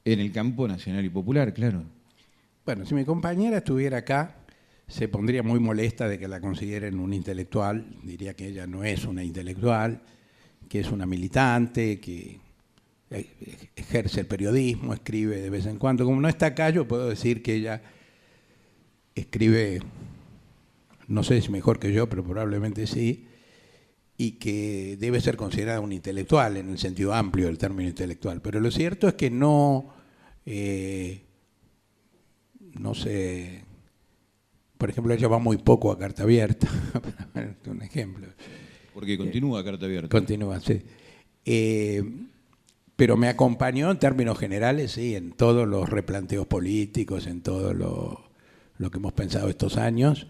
en el campo nacional y popular, claro? Bueno, si mi compañera estuviera acá, se pondría muy molesta de que la consideren un intelectual. Diría que ella no es una intelectual, que es una militante, que ejerce el periodismo, escribe de vez en cuando. Como no está acá, yo puedo decir que ella escribe, no sé si mejor que yo, pero probablemente sí, y que debe ser considerada un intelectual en el sentido amplio del término intelectual. Pero lo cierto es que no sé, por ejemplo, ella va muy poco a Carta Abierta, para darte un ejemplo. Porque continúa Carta Abierta. Continúa, sí. Pero me acompañó en términos generales, sí, en todos los replanteos políticos, en todo lo que hemos pensado estos años.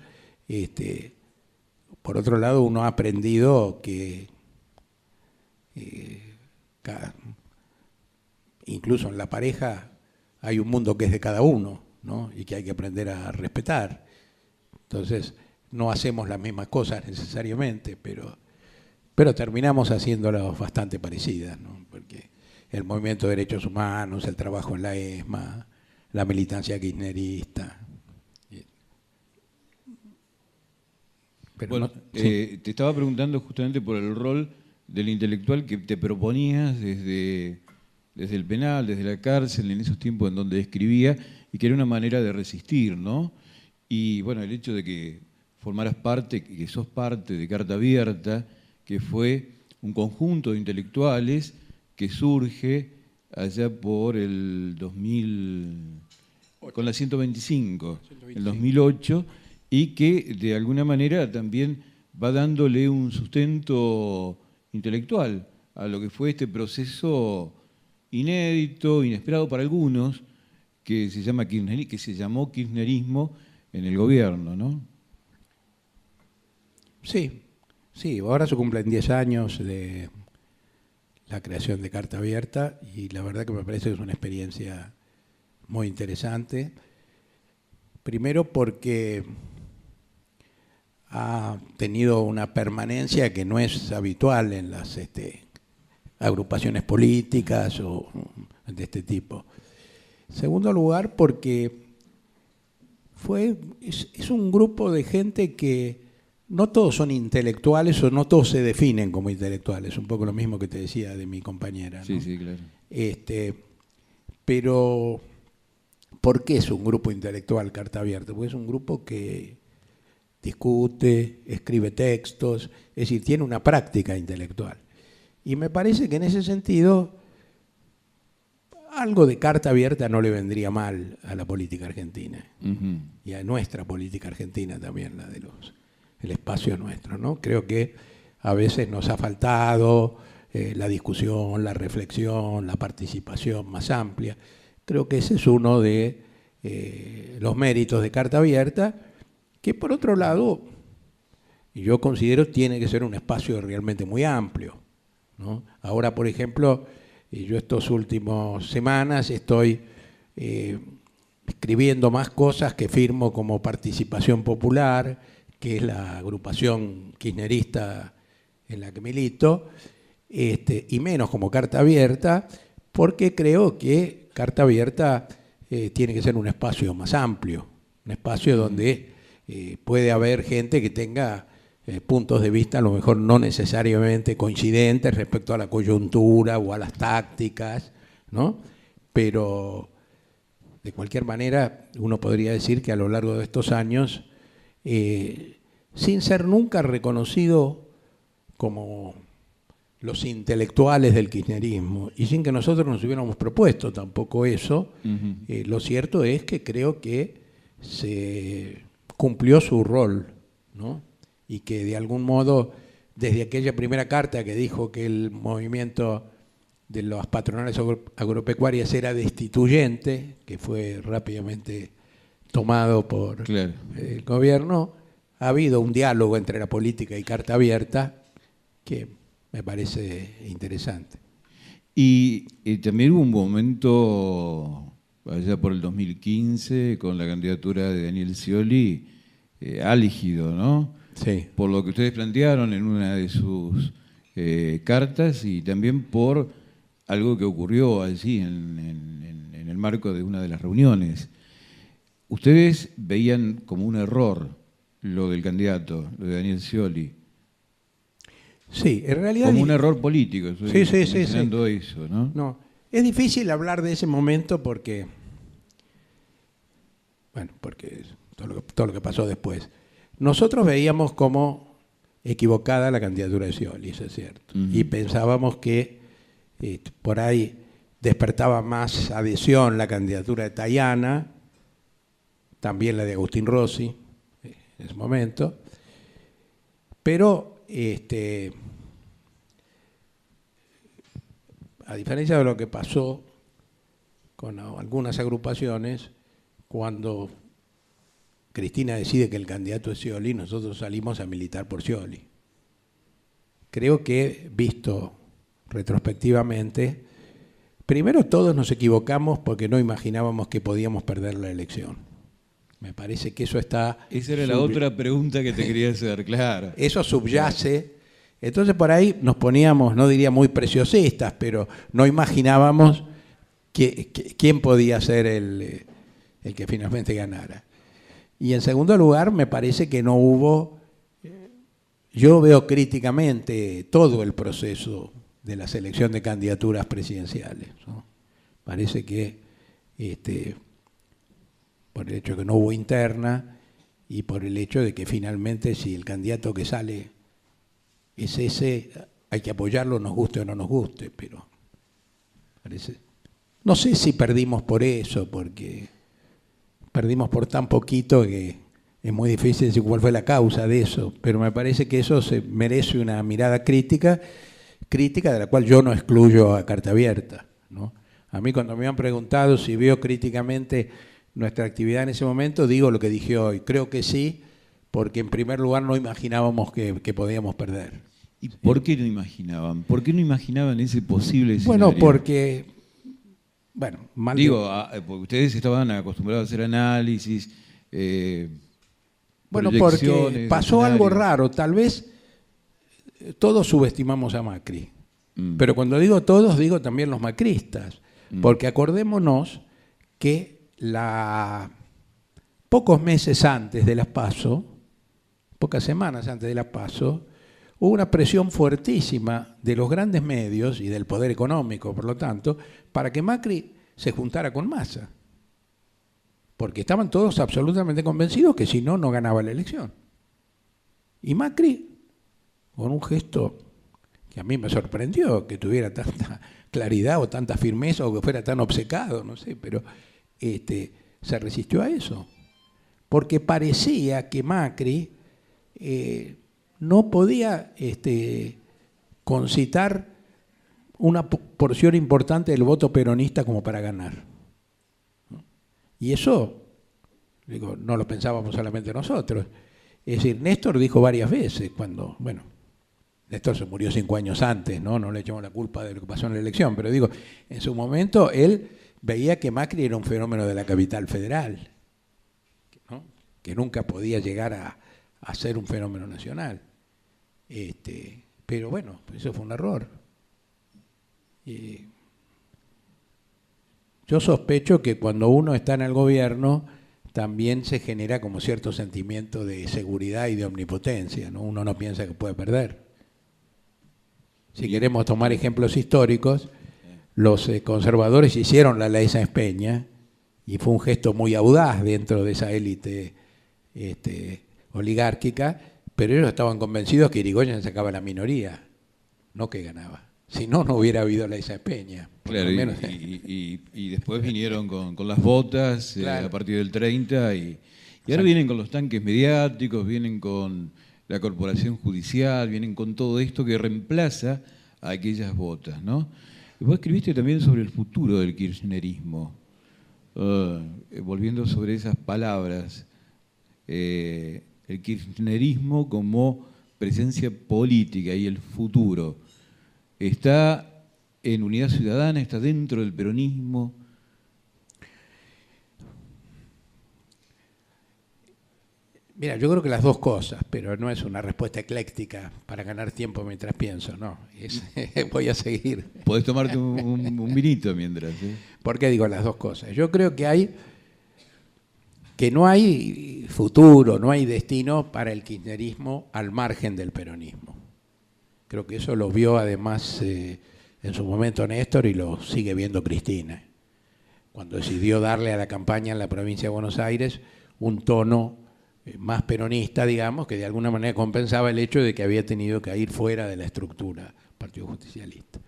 Por otro lado, uno ha aprendido que incluso en la pareja hay un mundo que es de cada uno, ¿no? Y que hay que aprender a respetar. Entonces, no hacemos las mismas cosas necesariamente, pero terminamos haciéndolas bastante parecidas, ¿no? Porque el movimiento de derechos humanos, el trabajo en la ESMA, la militancia kirchnerista. Pero bueno, sí. Te estaba preguntando justamente por el rol del intelectual que te proponías desde el penal, desde la cárcel, en esos tiempos en donde escribía, y que era una manera de resistir, ¿no? Y bueno, el hecho de que formaras parte, que sos parte de Carta Abierta, que fue un conjunto de intelectuales que surge allá por el 2000, con la 125, el 2008, y que de alguna manera también va dándole un sustento intelectual a lo que fue este proceso inédito, inesperado para algunos, que se llamó kirchnerismo en el gobierno, ¿no? Sí, sí, ahora se cumplen 10 años de la creación de Carta Abierta y la verdad que me parece que es una experiencia muy interesante. Primero porque ha tenido una permanencia que no es habitual en las agrupaciones políticas o de este tipo. Segundo lugar, porque es un grupo de gente que no todos son intelectuales o no todos se definen como intelectuales, un poco lo mismo que te decía de mi compañera, ¿no? Sí, sí, claro. Pero, ¿por qué es un grupo intelectual Carta Abierta? Porque es un grupo que discute, escribe textos, es decir, tiene una práctica intelectual. Y me parece que en ese sentido algo de Carta Abierta no le vendría mal a la política argentina. Uh-huh. Y a nuestra política argentina también, la de el espacio nuestro, ¿no? Creo que a veces nos ha faltado la discusión, la reflexión, la participación más amplia. Creo que ese es uno de los méritos de Carta Abierta, que por otro lado, yo considero tiene que ser un espacio realmente muy amplio, ¿no? Ahora, por ejemplo, yo estas últimas semanas estoy escribiendo más cosas que firmo como Participación Popular, que es la agrupación kirchnerista en la que milito, y menos como Carta Abierta, porque creo que Carta Abierta tiene que ser un espacio más amplio, un espacio donde puede haber gente que tenga puntos de vista a lo mejor no necesariamente coincidentes respecto a la coyuntura o a las tácticas, ¿no? Pero de cualquier manera uno podría decir que a lo largo de estos años, sin ser nunca reconocido como los intelectuales del kirchnerismo y sin que nosotros nos hubiéramos propuesto tampoco eso, uh-huh. Lo cierto es que creo que se cumplió su rol, ¿no? Y que de algún modo, desde aquella primera carta que dijo que el movimiento de las patronales agropecuarias era destituyente, que fue rápidamente tomado por el gobierno, ha habido un diálogo entre la política y Carta Abierta que me parece interesante. Y también hubo un momento, allá por el 2015, con la candidatura de Daniel Scioli, álgido, ¿no? Sí. Por lo que ustedes plantearon en una de sus cartas y también por algo que ocurrió allí en el marco de una de las reuniones. ¿Ustedes veían como un error lo del candidato, lo de Daniel Scioli? Sí, en realidad... Como un error político, estoy mencionando sí. eso, ¿no? No, es difícil hablar de ese momento porque... Bueno, porque todo lo que pasó después. Nosotros veíamos como equivocada la candidatura de Scioli, eso es cierto. Uh-huh. Y pensábamos que por ahí despertaba más adhesión la candidatura de Tayana, también la de Agustín Rossi, en ese momento. Pero a diferencia de lo que pasó con algunas agrupaciones, cuando Cristina decide que el candidato es Scioli, nosotros salimos a militar por Scioli. Creo que, visto retrospectivamente, primero todos nos equivocamos porque no imaginábamos que podíamos perder la elección. Me parece que eso está... Esa era la otra pregunta que te quería hacer, claro. Eso subyace. Entonces por ahí nos poníamos, no diría muy preciosistas, pero no imaginábamos quién podía ser el que finalmente ganara. Y en segundo lugar, me parece que no hubo... Yo veo críticamente todo el proceso de la selección de candidaturas presidenciales, ¿no? Parece que por el hecho de que no hubo interna y por el hecho de que finalmente si el candidato que sale es ese, hay que apoyarlo, nos guste o no nos guste, pero parece... No sé si perdimos por eso, porque perdimos por tan poquito que es muy difícil decir cuál fue la causa de eso, pero me parece que eso se merece una mirada crítica de la cual yo no excluyo a carta abierta, ¿no? A mí cuando me han preguntado si veo críticamente nuestra actividad en ese momento, digo lo que dije hoy, creo que sí, porque en primer lugar no imaginábamos que podíamos perder. ¿Y por qué no imaginaban? ¿Por qué no imaginaban ese posible escenario? Bueno, porque... Bueno, porque ustedes estaban acostumbrados a hacer análisis, bueno, porque pasó algo raro, tal vez todos subestimamos a Macri, pero cuando digo todos, digo también los macristas, porque acordémonos que pocos meses antes de las PASO, pocas semanas antes de las PASO, hubo una presión fuertísima de los grandes medios y del poder económico, por lo tanto, para que Macri se juntara con Massa. Porque estaban todos absolutamente convencidos que si no, no ganaba la elección. Y Macri, con un gesto que a mí me sorprendió, que tuviera tanta claridad o tanta firmeza o que fuera tan obcecado, no sé, pero se resistió a eso. Porque parecía que Macri... no podía concitar una porción importante del voto peronista como para ganar. Y eso, digo, no lo pensábamos solamente nosotros. Es decir, Néstor dijo varias veces cuando, bueno, Néstor se murió 5 años antes, ¿no? No le echamos la culpa de lo que pasó en la elección, pero digo, en su momento él veía que Macri era un fenómeno de la capital federal, ¿no? Que nunca podía llegar a ser un fenómeno nacional. Pero bueno, eso fue un error. Yo sospecho que cuando uno está en el gobierno también se genera como cierto sentimiento de seguridad y de omnipotencia, ¿no? Uno no piensa que puede perder. Si queremos tomar ejemplos históricos, los conservadores hicieron la ley Sáenz Peña y fue un gesto muy audaz dentro de esa élite oligárquica, pero ellos estaban convencidos que Irigoyen sacaba la minoría, no que ganaba. Si no, no hubiera habido la Sáenz Peña. Claro, y después vinieron con las botas, claro, a partir del 30, y ahora vienen con los tanques mediáticos, vienen con la corporación judicial, vienen con todo esto que reemplaza a aquellas botas, ¿no? Y vos escribiste también sobre el futuro del kirchnerismo, volviendo sobre esas palabras, el kirchnerismo como presencia política y el futuro. ¿Está en Unidad Ciudadana? ¿Está dentro del peronismo? Mira, yo creo que las dos cosas, pero no es una respuesta ecléctica para ganar tiempo mientras pienso, no. Voy a seguir. Podés tomarte un vinito mientras. ¿Por qué digo las dos cosas? Yo creo que no hay futuro, no hay destino para el kirchnerismo al margen del peronismo. Creo que eso lo vio además en su momento Néstor y lo sigue viendo Cristina, cuando decidió darle a la campaña en la provincia de Buenos Aires un tono más peronista, digamos, que de alguna manera compensaba el hecho de que había tenido que ir fuera de la estructura Partido Justicialista.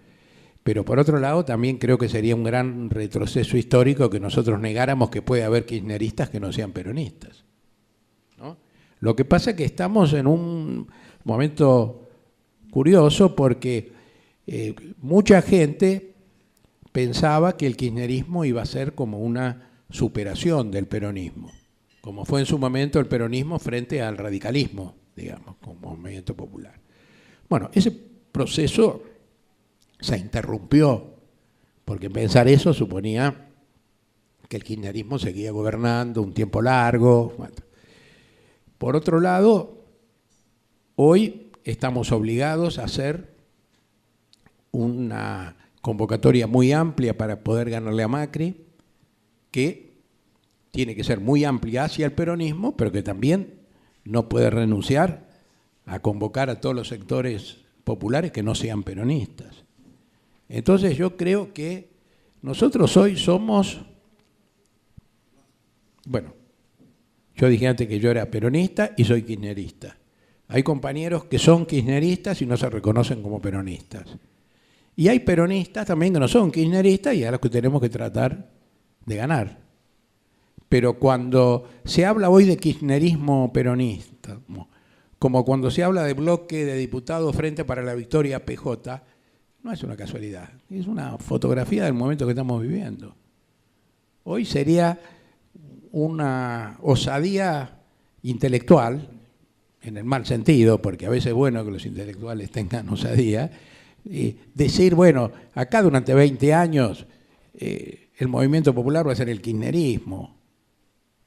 Pero por otro lado, también creo que sería un gran retroceso histórico que nosotros negáramos que puede haber kirchneristas que no sean peronistas, ¿no? Lo que pasa es que estamos en un momento curioso porque mucha gente pensaba que el kirchnerismo iba a ser como una superación del peronismo, como fue en su momento el peronismo frente al radicalismo, digamos, como movimiento popular. Bueno, ese proceso se interrumpió, porque pensar eso suponía que el kirchnerismo seguía gobernando un tiempo largo. Bueno. Por otro lado, hoy estamos obligados a hacer una convocatoria muy amplia para poder ganarle a Macri, que tiene que ser muy amplia hacia el peronismo, pero que también no puede renunciar a convocar a todos los sectores populares que no sean peronistas. Entonces yo creo que nosotros hoy somos, bueno, yo dije antes que yo era peronista y soy kirchnerista. Hay compañeros que son kirchneristas y no se reconocen como peronistas. Y hay peronistas también que no son kirchneristas y a los que tenemos que tratar de ganar. Pero cuando se habla hoy de kirchnerismo peronista, como cuando se habla de bloque de diputados Frente para la Victoria PJ, no es una casualidad, es una fotografía del momento que estamos viviendo. Hoy sería una osadía intelectual, en el mal sentido, porque a veces es bueno que los intelectuales tengan osadía, decir, bueno, acá durante 20 años el movimiento popular va a ser el kirchnerismo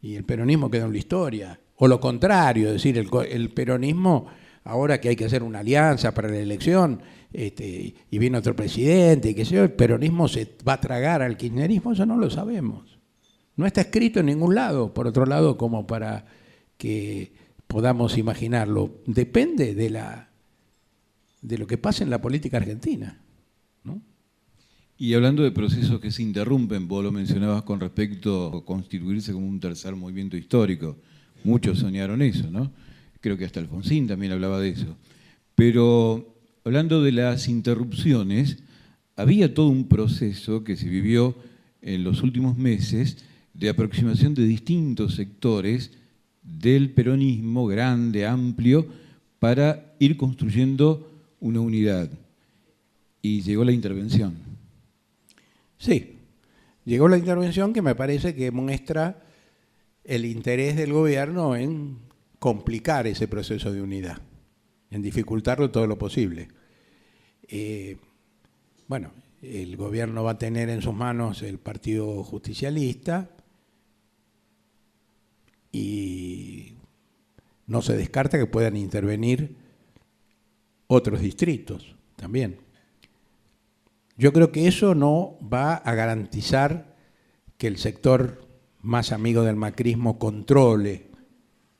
y el peronismo queda en la historia. O lo contrario, es decir, el peronismo, ahora que hay que hacer una alianza para la elección y viene otro presidente, y qué sé yo, el peronismo se va a tragar al kirchnerismo, eso no lo sabemos. No está escrito en ningún lado, por otro lado, como para que podamos imaginarlo. Depende de lo que pasa en la política argentina, ¿no? Y hablando de procesos que se interrumpen, vos lo mencionabas con respecto a constituirse como un tercer movimiento histórico. Muchos soñaron eso, ¿no? Creo que hasta Alfonsín también hablaba de eso. Pero hablando de las interrupciones, había todo un proceso que se vivió en los últimos meses de aproximación de distintos sectores del peronismo, grande, amplio, para ir construyendo una unidad. Y llegó la intervención. Sí, llegó la intervención que me parece que muestra el interés del gobierno en complicar ese proceso de unidad, en dificultarlo todo lo posible. Bueno, el gobierno va a tener en sus manos el Partido Justicialista y no se descarta que puedan intervenir otros distritos también. Yo creo que eso no va a garantizar que el sector más amigo del macrismo controle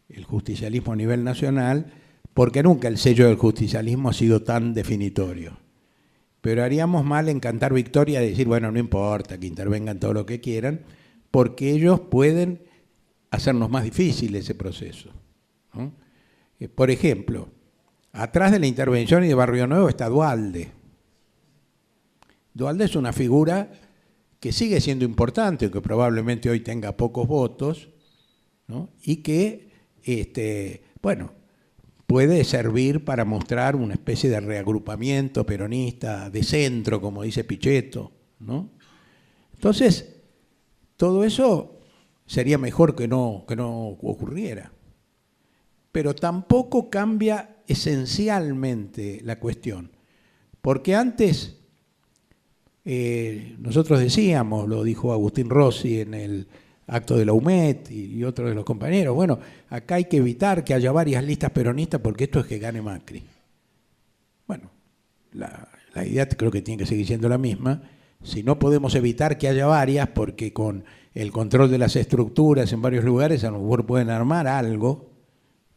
el justicialismo a nivel nacional, porque nunca el sello del justicialismo ha sido tan definitorio. Pero haríamos mal en cantar victoria y decir, bueno, no importa que intervengan todo lo que quieran, porque ellos pueden hacernos más difícil ese proceso, ¿no? Por ejemplo, atrás de la intervención y de Barrio Nuevo está Duhalde. Duhalde es una figura que sigue siendo importante, aunque probablemente hoy tenga pocos votos, ¿no? Y que, bueno, puede servir para mostrar una especie de reagrupamiento peronista de centro, como dice Pichetto, ¿no? Entonces, todo eso sería mejor que no ocurriera. Pero tampoco cambia esencialmente la cuestión, porque antes nosotros decíamos, lo dijo Agustín Rossi en el acto de la UMET y otros de los compañeros, bueno, acá hay que evitar que haya varias listas peronistas porque esto es que gane Macri. Bueno, la idea creo que tiene que seguir siendo la misma. Si no podemos evitar que haya varias, porque con el control de las estructuras en varios lugares a lo mejor pueden armar algo,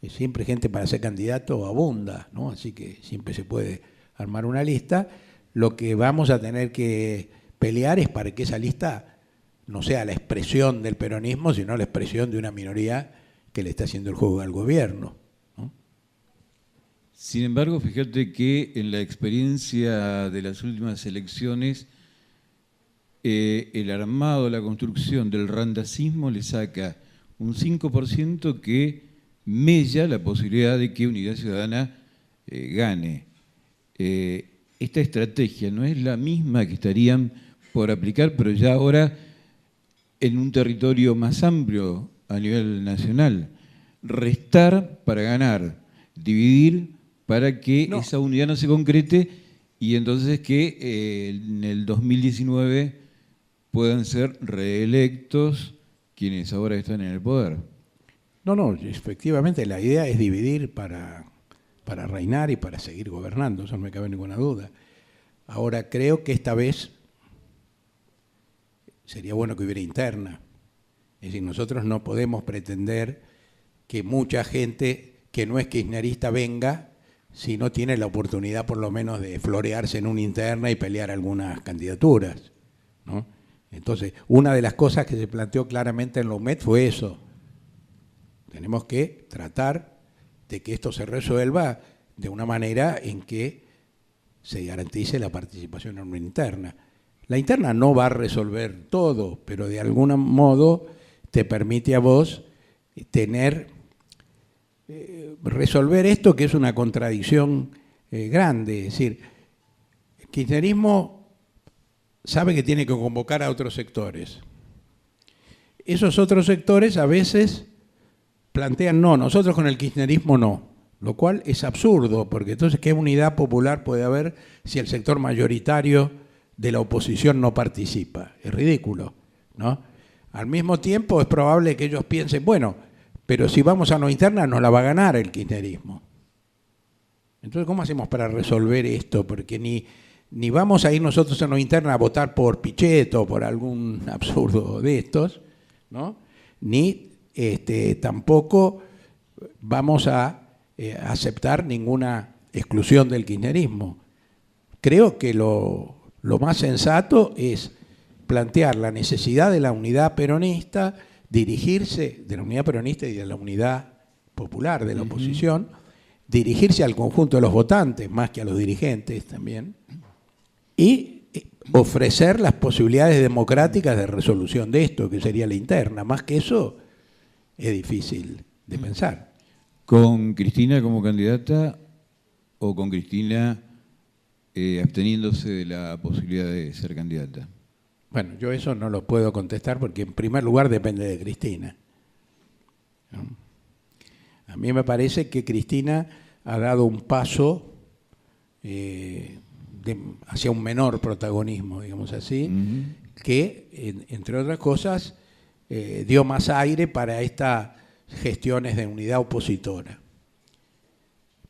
siempre gente para ser candidato abunda, ¿no? Así que siempre se puede armar una lista. Lo que vamos a tener que pelear es para que esa lista no sea la expresión del peronismo, sino la expresión de una minoría que le está haciendo el juego al gobierno, ¿no? Sin embargo, fíjate que en la experiencia de las últimas elecciones, el armado, la construcción del randacismo le saca un 5% que mella la posibilidad de que Unidad Ciudadana gane. esta estrategia no es la misma que estarían por aplicar, pero ya ahora en un territorio más amplio a nivel nacional. Restar para ganar, dividir para que esa unidad no se concrete y entonces que en el 2019 puedan ser reelectos quienes ahora están en el poder. No, efectivamente la idea es dividir para reinar y para seguir gobernando, eso no me cabe ninguna duda. Ahora, creo que esta vez sería bueno que hubiera interna. Es decir, nosotros no podemos pretender que mucha gente que no es kirchnerista venga si no tiene la oportunidad por lo menos de florearse en una interna y pelear algunas candidaturas, ¿no? Entonces, una de las cosas que se planteó claramente en la UMED fue eso. Tenemos que tratar de que esto se resuelva de una manera en que se garantice la participación en una interna. La interna no va a resolver todo, pero de algún modo te permite a vos resolver esto que es una contradicción grande. Es decir, el kirchnerismo sabe que tiene que convocar a otros sectores. Esos otros sectores a veces plantean, no, nosotros con el kirchnerismo no, lo cual es absurdo, porque entonces ¿qué unidad popular puede haber si el sector mayoritario de la oposición no participa? Es ridículo, ¿no? Al mismo tiempo es probable que ellos piensen, bueno, pero si vamos a una interna nos la va a ganar el kirchnerismo. Entonces, ¿cómo hacemos para resolver esto? Porque ni vamos a ir nosotros a una interna a votar por Pichetto o por algún absurdo de estos, ¿no? Ni tampoco vamos a aceptar ninguna exclusión del kirchnerismo. Creo que lo más sensato es plantear la necesidad de la unidad peronista, dirigirse de la unidad peronista y de la unidad popular de la oposición, dirigirse al conjunto de los votantes más que a los dirigentes también, y ofrecer las posibilidades democráticas de resolución de esto, que sería la interna. Más que eso, es difícil de pensar. ¿Con Cristina como candidata o con Cristina absteniéndose de la posibilidad de ser candidata? Bueno, yo eso no lo puedo contestar porque en primer lugar depende de Cristina. A mí me parece que Cristina ha dado un paso hacia un menor protagonismo, digamos así, que, entre otras cosas, dio más aire para estas gestiones de unidad opositora.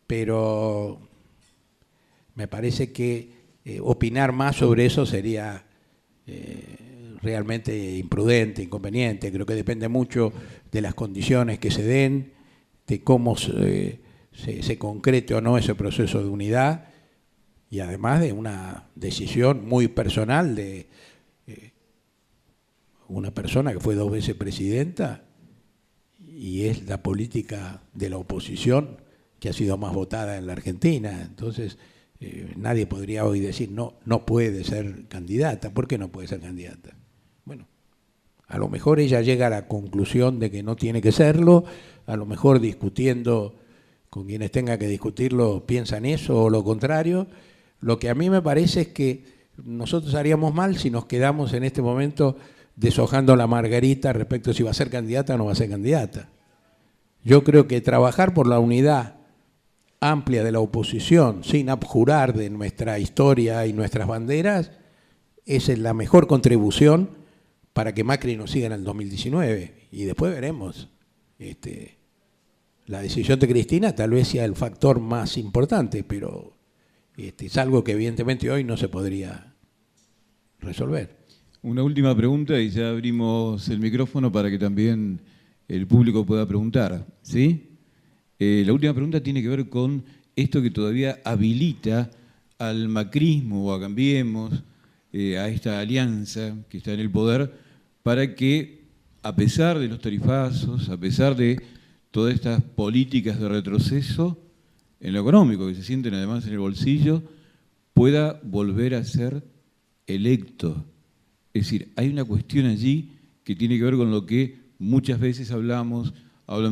Pero me parece que opinar más sobre eso sería realmente imprudente, inconveniente. Creo que depende mucho de las condiciones que se den, de cómo se concrete o no ese proceso de unidad, y además de una decisión muy personal de una persona que fue 2 veces presidenta y es la política de la oposición que ha sido más votada en la Argentina. Entonces, nadie podría hoy decir, no puede ser candidata. ¿Por qué no puede ser candidata? Bueno, a lo mejor ella llega a la conclusión de que no tiene que serlo, a lo mejor discutiendo con quienes tenga que discutirlo piensan eso o lo contrario. Lo que a mí me parece es que nosotros haríamos mal si nos quedamos en este momento deshojando la margarita respecto a si va a ser candidata o no va a ser candidata. Yo creo que trabajar por la unidad amplia de la oposición, sin abjurar de nuestra historia y nuestras banderas, esa es la mejor contribución para que Macri nos siga en el 2019. Y después veremos. La decisión de Cristina tal vez sea el factor más importante, pero es algo que evidentemente hoy no se podría resolver. Una última pregunta y ya abrimos el micrófono para que también el público pueda preguntar, ¿sí? La última pregunta tiene que ver con esto que todavía habilita al macrismo o a Cambiemos, a esta alianza que está en el poder, para que, a pesar de los tarifazos, a pesar de todas estas políticas de retroceso en lo económico, que se sienten además en el bolsillo, pueda volver a ser electo. Es decir, hay una cuestión allí que tiene que ver con lo que muchas veces hablan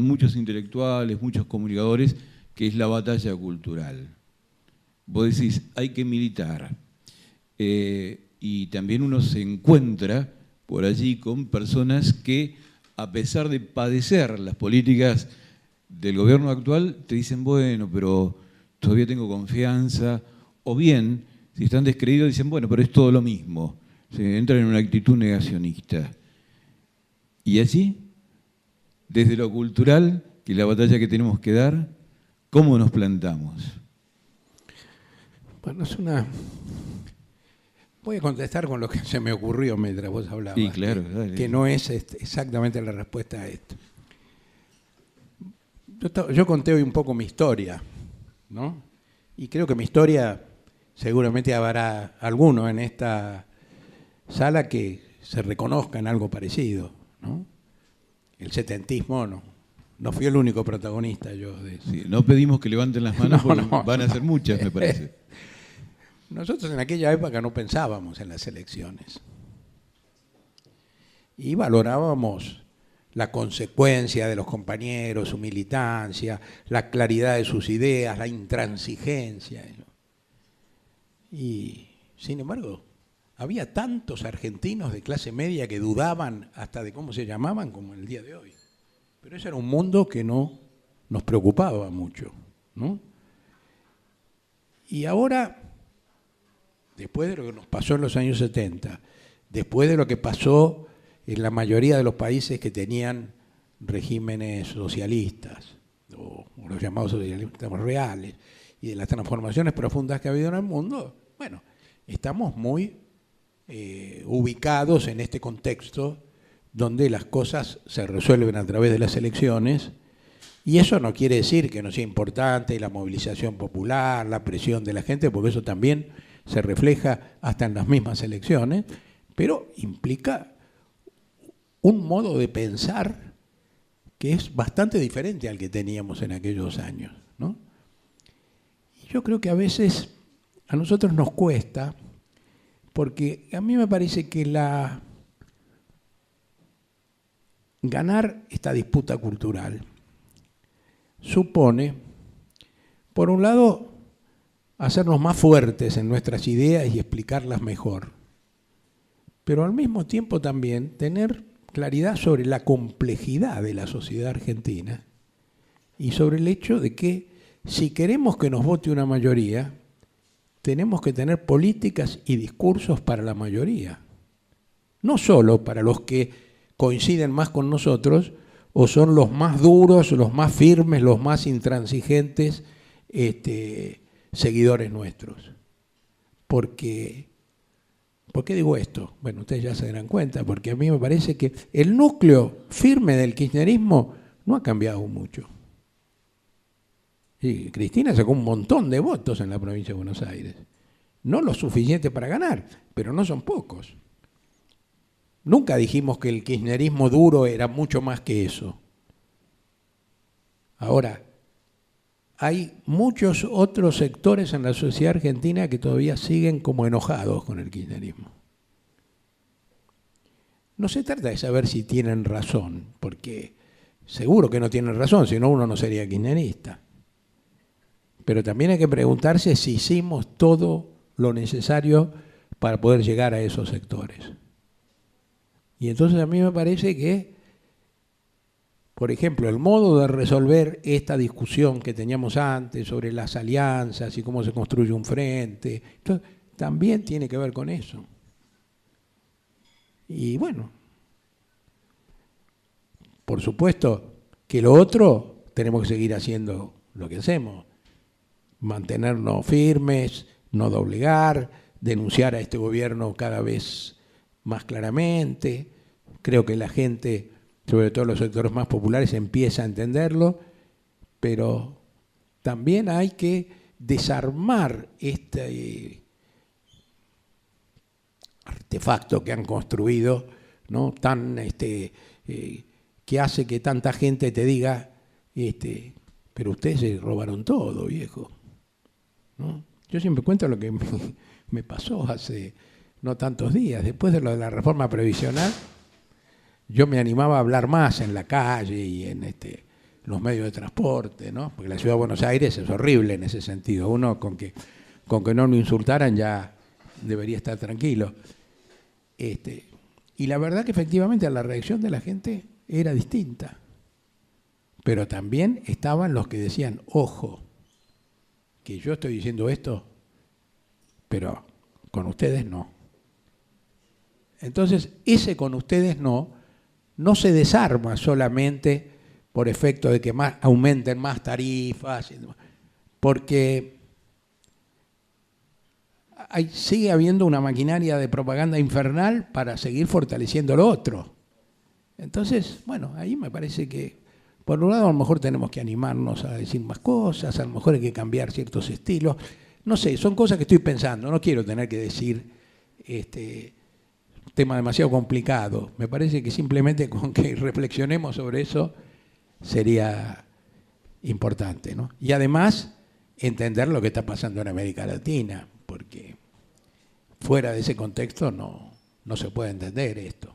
muchos intelectuales, muchos comunicadores, que es la batalla cultural. vos decís, hay que militar. Y también uno se encuentra por allí con personas que, a pesar de padecer las políticas del gobierno actual, te dicen, bueno, pero todavía tengo confianza. O bien, si están descreídos, dicen, bueno, pero es todo lo mismo. Se entran en una actitud negacionista. Y allí, desde lo cultural, que es la batalla que tenemos que dar, ¿cómo nos plantamos? Bueno, voy a contestar con lo que se me ocurrió mientras vos hablabas. Sí, claro, dale. Que no es exactamente la respuesta a esto. Yo conté hoy un poco mi historia, ¿no? Y creo que mi historia, seguramente habrá alguno en esta sala que se reconozca en algo parecido, ¿no? El setentismo no fui el único protagonista yo de eso. Sí, no pedimos que levanten las manos porque No. van a ser muchas, me parece. Nosotros en aquella época no pensábamos en las elecciones. Y valorábamos la consecuencia de los compañeros, su militancia, la claridad de sus ideas, la intransigencia. Y, sin embargo, había tantos argentinos de clase media que dudaban hasta de cómo se llamaban como en el día de hoy. Pero ese era un mundo que no nos preocupaba mucho, ¿no? Y ahora, después de lo que nos pasó en los años 70, después de lo que pasó en la mayoría de los países que tenían regímenes socialistas, o los llamados socialistas reales, y de las transformaciones profundas que ha habido en el mundo, bueno, estamos muy ubicados en este contexto donde las cosas se resuelven a través de las elecciones, y eso no quiere decir que no sea importante la movilización popular, la presión de la gente, porque eso también se refleja hasta en las mismas elecciones, pero implica un modo de pensar que es bastante diferente al que teníamos en aquellos años, ¿no? Y yo creo que a veces a nosotros nos cuesta, porque a mí me parece que ganar esta disputa cultural supone, por un lado, hacernos más fuertes en nuestras ideas y explicarlas mejor, pero al mismo tiempo también tener claridad sobre la complejidad de la sociedad argentina y sobre el hecho de que si queremos que nos vote una mayoría, tenemos que tener políticas y discursos para la mayoría, no solo para los que coinciden más con nosotros o son los más duros, los más firmes, los más intransigentes seguidores nuestros. ¿Por qué digo esto? Bueno, ustedes ya se darán cuenta, porque a mí me parece que el núcleo firme del kirchnerismo no ha cambiado mucho. Y Cristina sacó un montón de votos en la provincia de Buenos Aires. No lo suficiente para ganar, pero no son pocos. Nunca dijimos que el kirchnerismo duro era mucho más que eso. Ahora, hay muchos otros sectores en la sociedad argentina que todavía siguen como enojados con el kirchnerismo. No se trata de saber si tienen razón, porque seguro que no tienen razón, si no uno no sería kirchnerista. Pero también hay que preguntarse si hicimos todo lo necesario para poder llegar a esos sectores. Y entonces a mí me parece que, por ejemplo, el modo de resolver esta discusión que teníamos antes sobre las alianzas y cómo se construye un frente, entonces, también tiene que ver con eso. Y bueno, por supuesto que lo otro tenemos que seguir haciendo lo que hacemos, mantenernos firmes, no doblegar, denunciar a este gobierno cada vez más claramente. Creo que la gente, sobre todo los sectores más populares, empieza a entenderlo, pero también hay que desarmar este artefacto que han construido, ¿no? Que hace que tanta gente te diga, pero ustedes se robaron todo, viejo, ¿no? Yo siempre cuento lo que me pasó hace no tantos días. Después de lo de la reforma previsional, yo me animaba a hablar más en la calle y en los medios de transporte, ¿no? Porque la ciudad de Buenos Aires es horrible en ese sentido. Uno con que con que no lo insultaran ya debería estar tranquilo. Y la verdad que efectivamente la reacción de la gente era distinta. Pero también estaban los que decían, ojo, que yo estoy diciendo esto, pero con ustedes no. Entonces, ese con ustedes no se desarma solamente por efecto de que aumenten más tarifas, porque sigue habiendo una maquinaria de propaganda infernal para seguir fortaleciendo lo otro. Entonces, bueno, ahí me parece que, por un lado, a lo mejor tenemos que animarnos a decir más cosas, a lo mejor hay que cambiar ciertos estilos. No sé, son cosas que estoy pensando, no quiero tener que decir tema demasiado complicado. Me parece que simplemente con que reflexionemos sobre eso sería importante, ¿no? Y además, entender lo que está pasando en América Latina, porque fuera de ese contexto no se puede entender esto.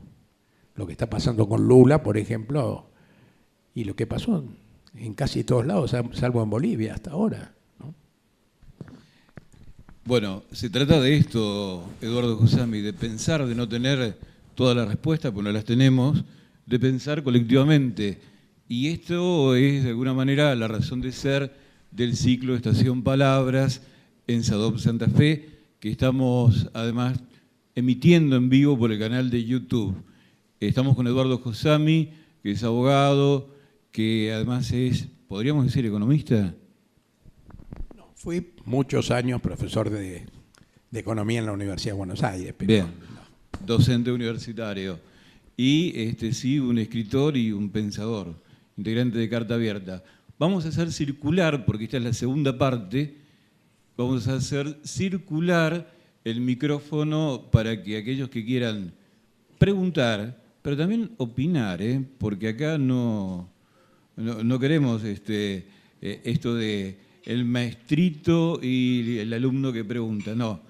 Lo que está pasando con Lula, por ejemplo, y lo que pasó en casi todos lados, salvo en Bolivia hasta ahora, ¿no? Bueno, se trata de esto, Eduardo Josami, de pensar, de no tener todas las respuestas, porque no las tenemos, de pensar colectivamente. Y esto es, de alguna manera, la razón de ser del ciclo Estación Palabras en SADOP Santa Fe, que estamos, además, emitiendo en vivo por el canal de YouTube. Estamos con Eduardo Josami, que es abogado, que además es, ¿podríamos decir, economista? Fui muchos años profesor de Economía en la Universidad de Buenos Aires. Pero bien, docente universitario. Y sí, un escritor y un pensador, integrante de Carta Abierta. Vamos a hacer circular, porque esta es la segunda parte, vamos a hacer circular el micrófono para que aquellos que quieran preguntar, pero también opinar, porque acá no queremos esto de el maestrito y el alumno que pregunta. No,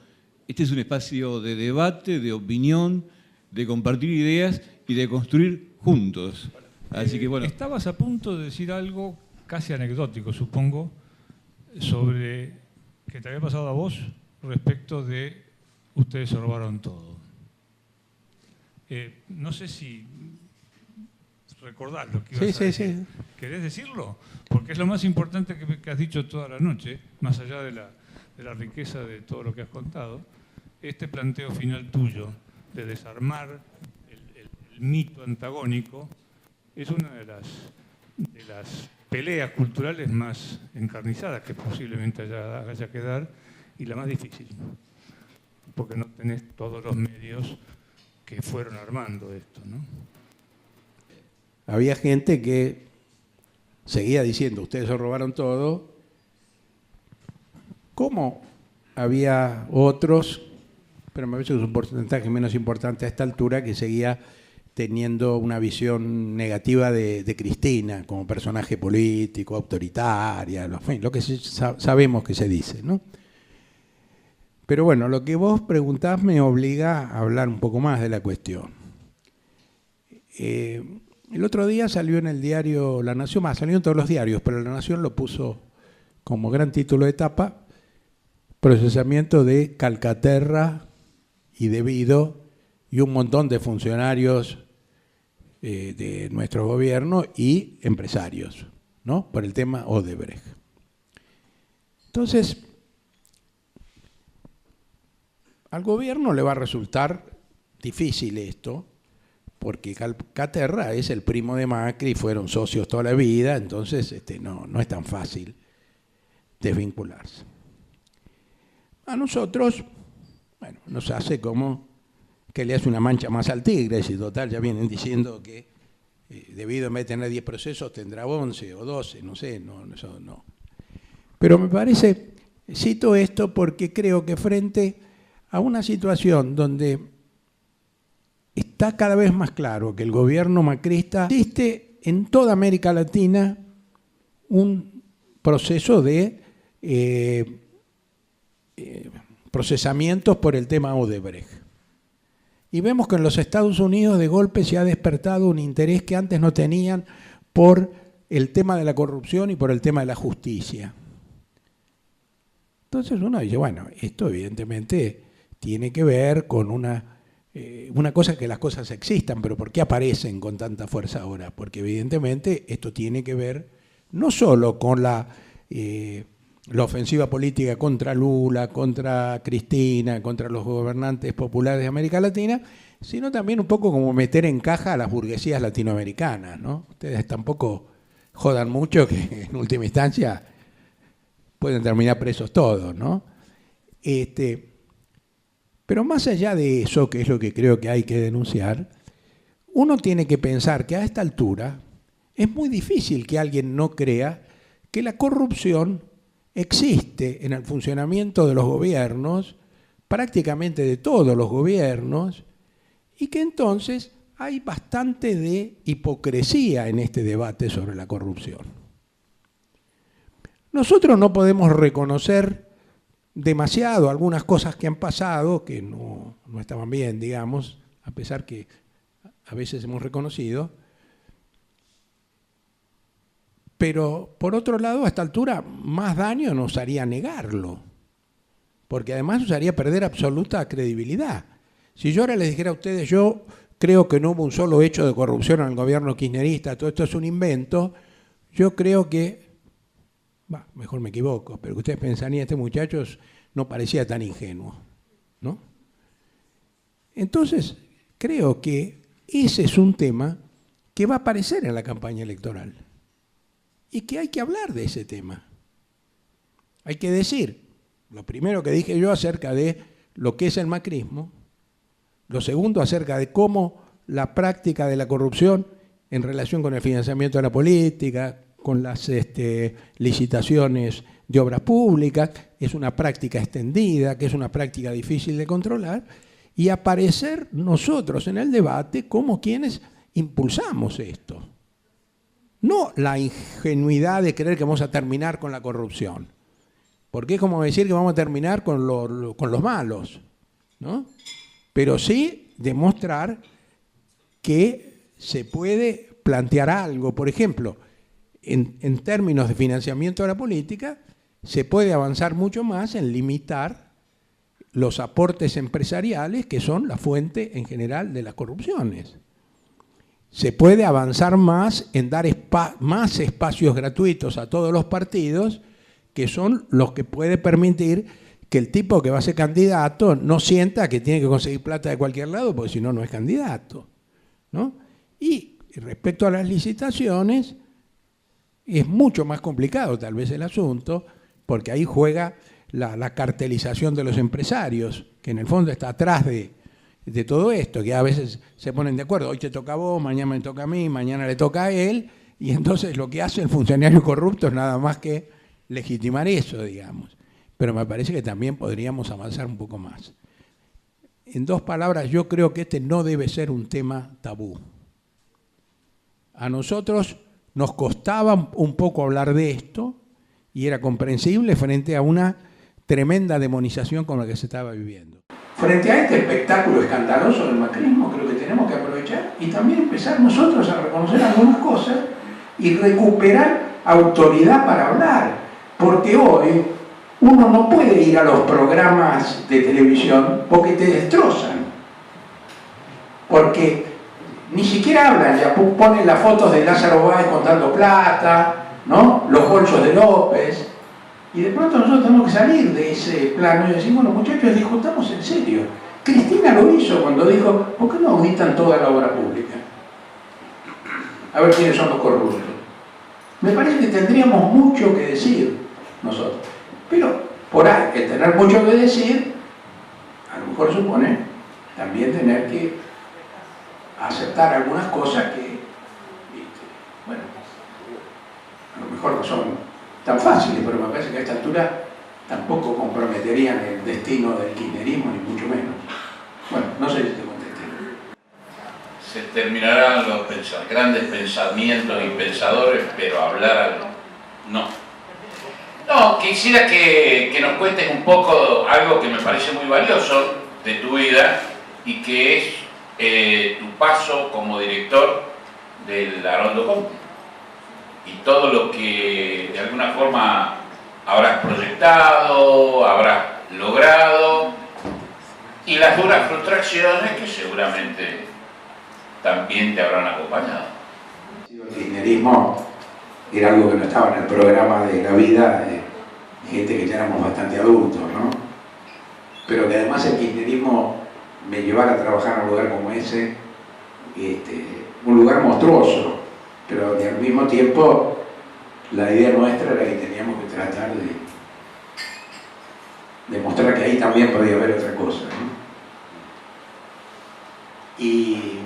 este es un espacio de debate, de opinión, de compartir ideas y de construir juntos. Así que bueno. Estabas a punto de decir algo casi anecdótico, supongo, sobre que te había pasado a vos respecto de ustedes se robaron todo. No sé si recordás lo que ibas a decir. Sí. ¿Querés decirlo? Porque es lo más importante que has dicho toda la noche, más allá de la riqueza de todo lo que has contado. Este planteo final tuyo de desarmar el mito antagónico es una de las peleas culturales más encarnizadas que posiblemente haya que dar y la más difícil, porque no tenés todos los medios que fueron armando esto, ¿no? Había gente que seguía diciendo, ustedes se robaron todo, como había otros, pero me parece que es un porcentaje menos importante a esta altura, que seguía teniendo una visión negativa de Cristina como personaje político, autoritaria, lo que sabemos que se dice, ¿no? Pero bueno, lo que vos preguntás me obliga a hablar un poco más de la cuestión. El otro día salió en el diario La Nación, salió en todos los diarios, pero La Nación lo puso como gran título de etapa, procesamiento de Calcaterra y de Vido y un montón de funcionarios de nuestro gobierno y empresarios, ¿no? Por el tema Odebrecht. Entonces, al gobierno le va a resultar difícil esto, porque Calcaterra es el primo de Macri, fueron socios toda la vida, entonces no es tan fácil desvincularse. A nosotros, bueno, nos hace como que le hace una mancha más al tigre, y total ya vienen diciendo que debido en vez de tener 10 procesos tendrá 11 o 12, no sé, eso no. Pero me parece, cito esto porque creo que frente a una situación donde está cada vez más claro que el gobierno macrista existe en toda América Latina un proceso de procesamientos por el tema Odebrecht. Y vemos que en los Estados Unidos de golpe se ha despertado un interés que antes no tenían por el tema de la corrupción y por el tema de la justicia. Entonces uno dice, bueno, esto evidentemente tiene que ver con una cosa es que las cosas existan, pero ¿por qué aparecen con tanta fuerza ahora? Porque evidentemente esto tiene que ver no solo con la ofensiva política contra Lula, contra Cristina, contra los gobernantes populares de América Latina, sino también un poco como meter en caja a las burguesías latinoamericanas, ¿no? Ustedes tampoco jodan mucho que en última instancia pueden terminar presos todos, ¿no? Pero más allá de eso, que es lo que creo que hay que denunciar, uno tiene que pensar que a esta altura es muy difícil que alguien no crea que la corrupción existe en el funcionamiento de los gobiernos, prácticamente de todos los gobiernos, y que entonces hay bastante de hipocresía en este debate sobre la corrupción. Nosotros no podemos reconocer demasiado algunas cosas que han pasado, que no estaban bien, digamos, a pesar que a veces hemos reconocido, pero por otro lado, a esta altura, más daño nos haría negarlo, porque además nos haría perder absoluta credibilidad. Si yo ahora les dijera a ustedes, yo creo que no hubo un solo hecho de corrupción en el gobierno kirchnerista, todo esto es un invento, yo creo que, mejor me equivoco, pero que ustedes pensarían, este muchacho no parecía tan ingenuo, ¿no? Entonces, creo que ese es un tema que va a aparecer en la campaña electoral y que hay que hablar de ese tema. Hay que decir, lo primero que dije yo acerca de lo que es el macrismo, lo segundo acerca de cómo la práctica de la corrupción en relación con el financiamiento de la política, con las licitaciones de obras públicas, es una práctica extendida, que es una práctica difícil de controlar, y aparecer nosotros en el debate como quienes impulsamos esto. No la ingenuidad de creer que vamos a terminar con la corrupción, porque es como decir que vamos a terminar con los malos, ¿no? Pero sí demostrar que se puede plantear algo. Por ejemplo, en términos de financiamiento de la política, se puede avanzar mucho más en limitar los aportes empresariales, que son la fuente en general de las corrupciones. Se puede avanzar más en dar más espacios gratuitos a todos los partidos, que son los que puede permitir que el tipo que va a ser candidato no sienta que tiene que conseguir plata de cualquier lado, porque si no, no es candidato, ¿no? Y respecto a las licitaciones, es mucho más complicado tal vez el asunto, porque ahí juega la cartelización de los empresarios, que en el fondo está atrás de todo esto, que a veces se ponen de acuerdo, hoy te toca a vos, mañana me toca a mí, mañana le toca a él, y entonces lo que hace el funcionario corrupto es nada más que legitimar eso, digamos. Pero me parece que también podríamos avanzar un poco más. En dos palabras, yo creo que este no debe ser un tema tabú. A nosotros nos costaba un poco hablar de esto y era comprensible frente a una tremenda demonización con la que se estaba viviendo. Frente a este espectáculo escandaloso del macrismo, creo que tenemos que aprovechar y también empezar nosotros a reconocer algunas cosas y recuperar autoridad para hablar. Porque hoy uno no puede ir a los programas de televisión porque te destrozan. Porque ni siquiera hablan, ya ponen las fotos de Lázaro Báez contando plata, ¿no? Los bolsos de López. Y de pronto nosotros tenemos que salir de ese plano y decir, bueno, muchachos, discutamos en serio. Cristina lo hizo cuando dijo, ¿por qué no auditan toda la obra pública? A ver quiénes son los corruptos. Me parece que tendríamos mucho que decir nosotros. Pero por ahí, el tener mucho que decir, a lo mejor supone también tener que aceptar algunas cosas que, bueno, a lo mejor no son tan fáciles, pero me parece que a esta altura tampoco comprometerían el destino del kirchnerismo, ni mucho menos. Bueno, no sé si te contesté. Se terminarán los grandes pensamientos y pensadores, pero hablar algo, no. No, quisiera que nos cuentes un poco algo que me parece muy valioso de tu vida y que es tu paso como director del Haroldo Conti y todo lo que de alguna forma habrás proyectado, habrás logrado, y las duras frustraciones que seguramente también te habrán acompañado. El kirchnerismo era algo que no estaba en el programa de la vida de gente que ya éramos bastante adultos, ¿no? Pero que además el kirchnerismo me llevara a trabajar en un lugar como ese, un lugar monstruoso, pero que al mismo tiempo la idea nuestra era que teníamos que tratar de demostrar que ahí también podía haber otra cosa, ¿no? Y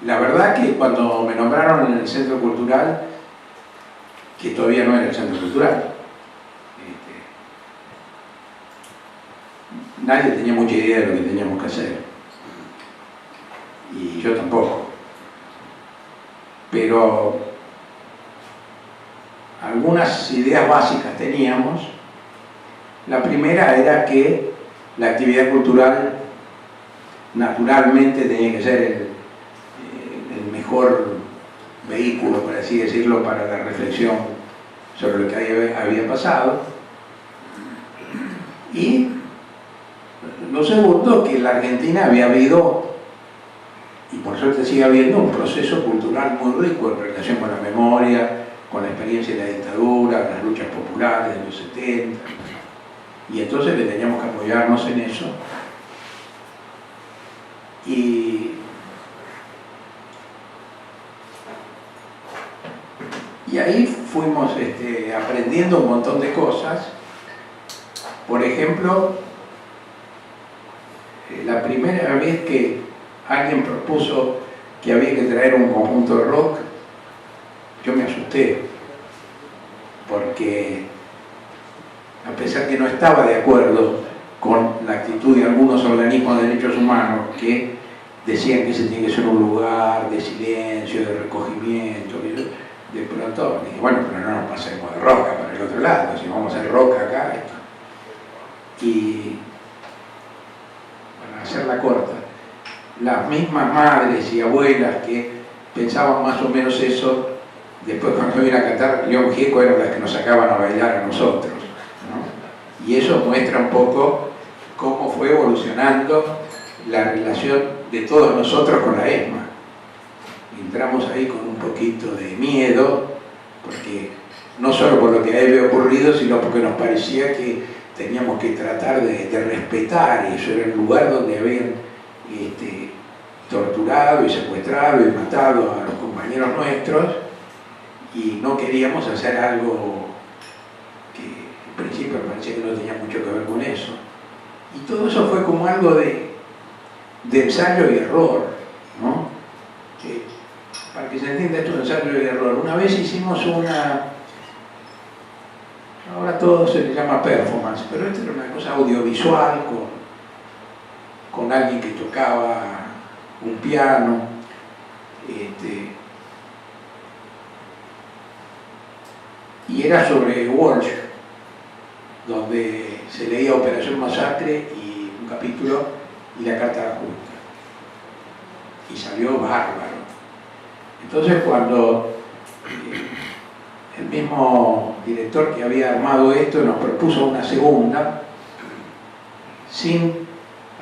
la verdad que cuando me nombraron en el Centro Cultural, que todavía no era el Centro Cultural, nadie tenía mucha idea de lo que teníamos que hacer. Y yo tampoco. Pero algunas ideas básicas teníamos. La primera era que la actividad cultural naturalmente tenía que ser el mejor vehículo, por así decirlo, para la reflexión sobre lo que había pasado. Y lo segundo, que en la Argentina había habido, y por suerte sigue habiendo, un proceso cultural muy rico en relación con la memoria, con la experiencia de la dictadura, las luchas populares de los 70, y entonces le teníamos que apoyarnos en eso. Y ahí fuimos aprendiendo un montón de cosas. Por ejemplo, la primera vez que alguien propuso que había que traer un conjunto de rock, yo me asusté, porque a pesar que no estaba de acuerdo con la actitud de algunos organismos de derechos humanos que decían que ese tiene que ser un lugar de silencio, de recogimiento, de pronto dije, bueno, pero no nos pasemos de roca para el otro lado, si vamos a hacer roca acá, esto. Y para hacerla corta, las mismas madres y abuelas que pensaban más o menos eso, después cuando iban a cantar León Gieco eran las que nos sacaban a bailar a nosotros, ¿no? Y eso muestra un poco cómo fue evolucionando la relación de todos nosotros con la ESMA. Entramos ahí con un poquito de miedo, porque no solo por lo que había ocurrido, sino porque nos parecía que teníamos que tratar de respetar eso. Era el lugar donde habían torturado y secuestrado y matado a los compañeros nuestros, y no queríamos hacer algo que en principio parecía que no tenía mucho que ver con eso. Y todo eso fue como algo de ensayo y error, ¿no? Para que se entienda esto de ensayo y error. Una vez hicimos ahora todo se le llama performance, pero esta era una cosa audiovisual con alguien que tocaba un piano, y era sobre Walsh, donde se leía Operación Masacre y un capítulo y la Carta de Ajuste, y salió bárbaro. Entonces cuando el mismo director que había armado esto nos propuso una segunda, sin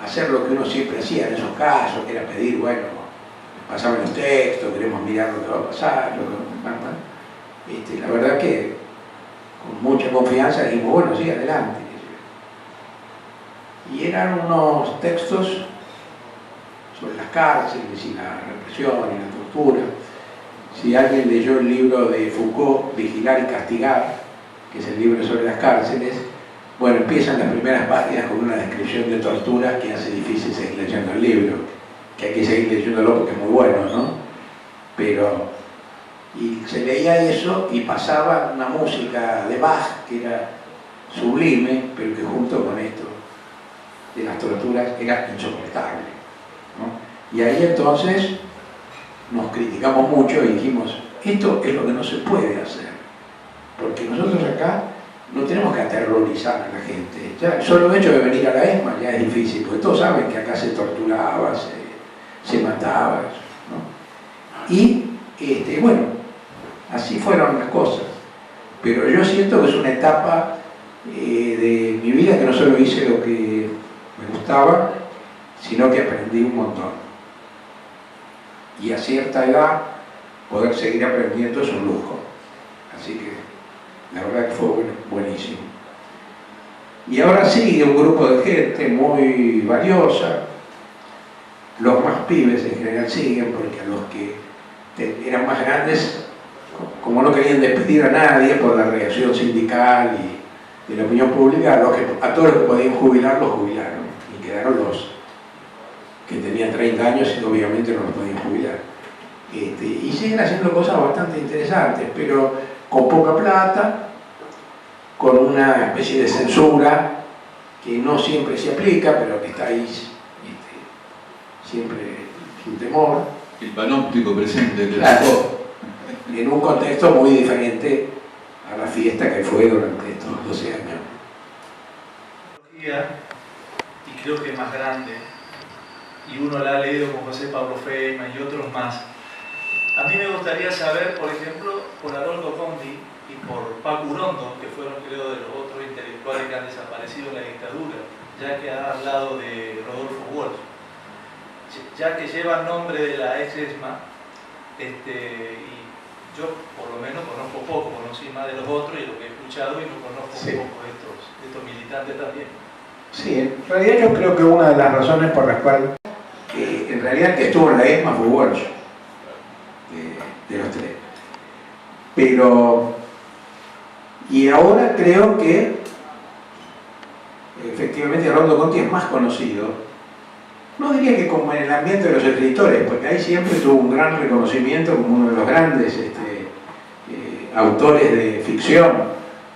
hacer lo que uno siempre hacía en esos casos, que era pedir, bueno, pasame los textos, queremos mirar lo que va a pasar, la verdad que con mucha confianza dijimos, bueno, sí, adelante. Y eran unos textos sobre las cárceles y la represión y la tortura. Si alguien leyó el libro de Foucault, Vigilar y Castigar, que es el libro sobre las cárceles, bueno, empiezan las primeras páginas con una descripción de torturas que hace difícil seguir leyendo el libro, que hay que seguir leyéndolo porque es muy bueno, ¿no? Pero, y se leía eso y pasaba una música de Bach que era sublime, pero que junto con esto de las torturas era insoportable, ¿no? Y ahí entonces nos criticamos mucho y dijimos, esto es lo que no se puede hacer, porque nosotros acá no tenemos que aterrorizar a la gente. Ya el solo hecho de venir a la ESMA ya es difícil, porque todos saben que acá se torturaba, se mataba, ¿no? Y bueno, así fueron las cosas. pero yo siento que es una etapa de mi vida que no solo hice lo que me gustaba, sino que aprendí un montón. Y a cierta edad, poder seguir aprendiendo es un lujo. Así que la verdad que fue buenísimo. Y ahora sigue un grupo de gente muy valiosa. Los más pibes en general siguen, porque a los que eran más grandes, como no querían despedir a nadie por la reacción sindical y de la opinión pública, a todos los que podían jubilar, los jubilaron. Y quedaron los que tenían 30 años y obviamente no los podían jubilar. Y siguen haciendo cosas bastante interesantes, pero con poca plata, con una especie de censura que no siempre se aplica, pero que está ahí siempre su temor. El panóptico presente del claro, en un contexto muy diferente a la fiesta que fue durante estos 12 años. Y creo que es más grande, y uno la ha leído con José Pablo Feynman y otros más. A mí me gustaría saber, por ejemplo, por Haroldo Conti y por Paco Urondo, que fueron, creo, de los otros intelectuales que han desaparecido en la dictadura, ya que ha hablado de Rodolfo Walsh, ya que lleva el nombre de la ex ESMA, y yo por lo menos conozco poco, conocí más de los otros y lo que he escuchado, y no conozco poco de estos militantes también. Sí, en realidad yo creo que una de las razones por las cuales en realidad el que estuvo en la ESMA fue Walsh, de los tres. Pero, y ahora creo que efectivamente Haroldo Conti es más conocido. No diría que como en el ambiente de los escritores, porque ahí siempre tuvo un gran reconocimiento como uno de los grandes autores de ficción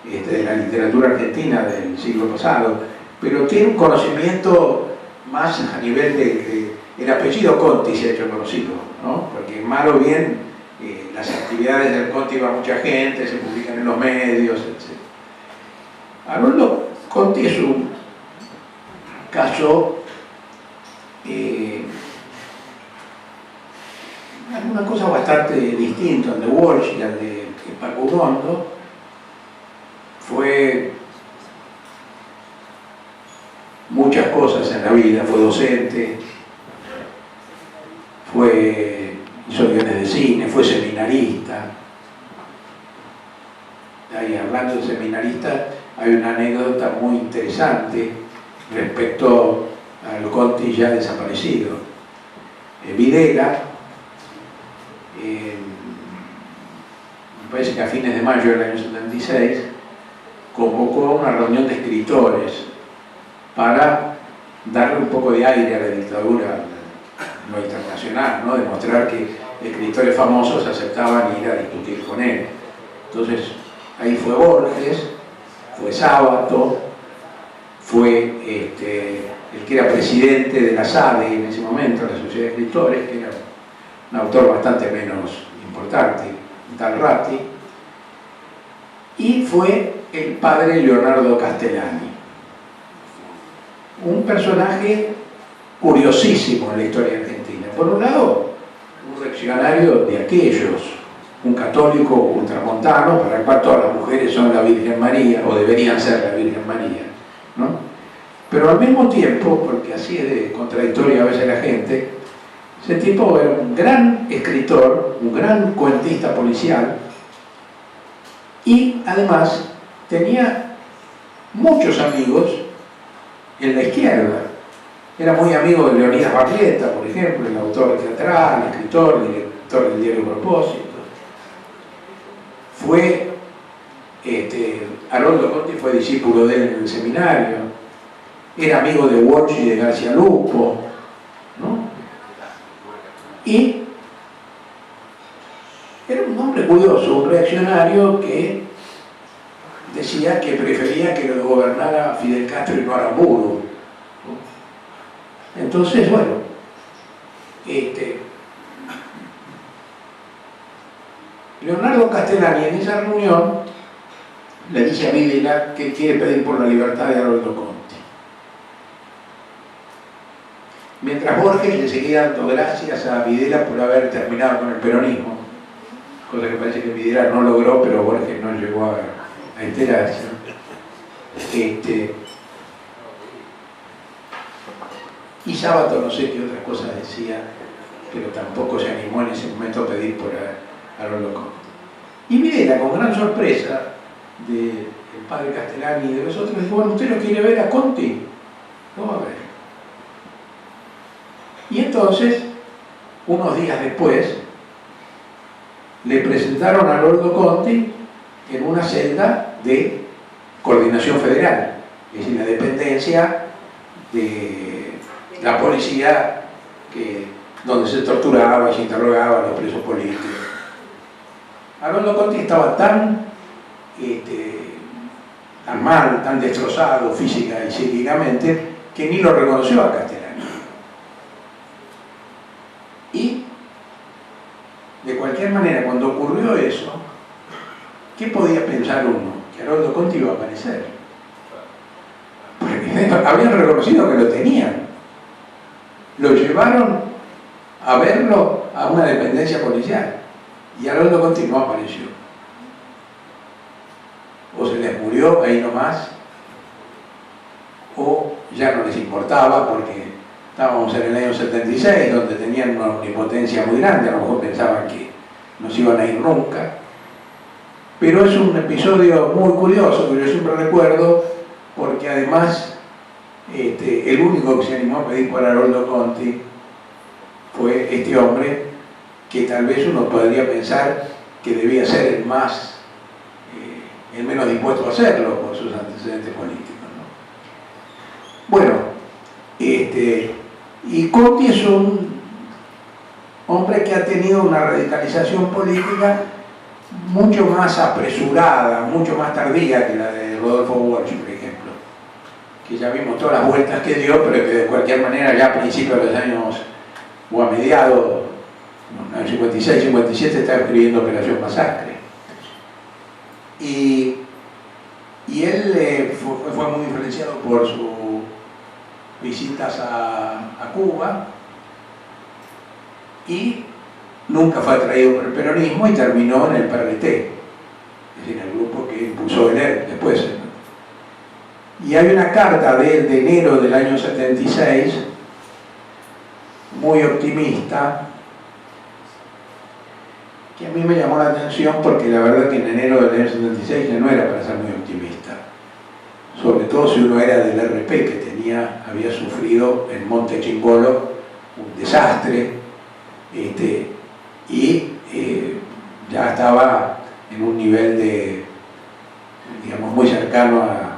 de la literatura argentina del siglo pasado, pero tiene un conocimiento más a nivel de el apellido Conti se ha hecho conocido, ¿no? Porque mal o bien las actividades del Conti va mucha gente, se publican en los medios, etc. Haroldo Conti es un caso, una cosa bastante distinta al de Walsh y al de Paco Urondo. Fue muchas cosas en la vida, fue docente, hizo guiones de cine, fue seminarista. Ahí, hablando de seminarista, hay una anécdota muy interesante respecto al Conti ya desaparecido. Videla, me parece que a fines de mayo del año 76, convocó una reunión de escritores para darle un poco de aire a la dictadura, lo internacional, ¿no? Demostrar que escritores famosos aceptaban ir a discutir con él. Entonces, ahí fue Borges, fue Sábato, fue el que era presidente de la SADE en ese momento, la Sociedad de Escritores, que era un autor bastante menos importante, tal Ratti, y fue el padre Leonardo Castellani, un personaje curiosísimo en la historia argentina. Por un lado, un reaccionario de aquellos, un católico ultramontano para el cual todas las mujeres son la Virgen María, o deberían ser la Virgen María, ¿no? Pero al mismo tiempo, porque así es de contradictoria a veces la gente, ese tipo era un gran escritor, un gran cuentista policial, y además tenía muchos amigos en la izquierda. Era muy amigo de Leonidas Barletta, por ejemplo, el autor teatral, escritor, director del diario Propósito. Haroldo Conti fue discípulo de él en el seminario, era amigo de Walsh y de García Lupo, ¿no? Y era un hombre curioso, un reaccionario que decía que prefería que lo gobernara Fidel Castro y no Aramburu. Entonces, bueno, Leonardo Castellani en esa reunión le dice a Videla que quiere pedir por la libertad de Haroldo Conti. Mientras Borges le seguía dando gracias a Videla por haber terminado con el peronismo, cosa que parece que Videla no logró, pero Borges no llegó a enterarse. Y Sábato no sé qué otras cosas decía, pero tampoco se animó en ese momento a pedir por Haroldo Conti. Y Videla, con gran sorpresa del padre Castellani y de los otros, dijo: bueno, ¿usted lo quiere ver a Conti? Lo va a ver. Y entonces, unos días después, le presentaron a Haroldo Conti en una celda de coordinación federal, es decir, la dependencia de la policía donde se torturaba y se interrogaba a los presos políticos. Haroldo Conti estaba tan mal, tan destrozado física y psíquicamente, que ni lo reconoció a Castellani. Y, de cualquier manera, cuando ocurrió eso, ¿qué podía pensar uno? Que Haroldo Conti iba a aparecer. Porque habían reconocido que lo tenían. Lo llevaron a verlo a una dependencia policial. Y Haroldo Conti no apareció. O se les murió ahí nomás, o ya no les importaba porque estábamos en el año 76, donde tenían una omnipotencia muy grande, a lo mejor pensaban que no se iban a ir nunca. Pero es un episodio muy curioso que yo siempre recuerdo, porque además el único que se animó a pedir por Haroldo Conti fue este hombre, que tal vez uno podría pensar que debía ser el menos dispuesto a hacerlo por sus antecedentes políticos, ¿no? Bueno, y Conti es un hombre que ha tenido una radicalización política mucho más apresurada, mucho más tardía que la de Rodolfo Walsh, por ejemplo, que ya vimos todas las vueltas que dio, pero que de cualquier manera ya a principios de los años, o a mediados, en el 56, 57, estaba escribiendo Operación Masacre. Y él fue muy influenciado por sus visitas a Cuba, y nunca fue atraído por el peronismo y terminó en el PRT, es decir, el grupo que impulsó el ERP después. Y hay una carta de él de enero del año 76, muy optimista, que a mí me llamó la atención porque la verdad que en enero del año 76 ya no era para ser muy optimista, sobre todo si uno era del RP, que había sufrido en Monte Chingolo un desastre, y ya estaba en un nivel digamos, muy cercano a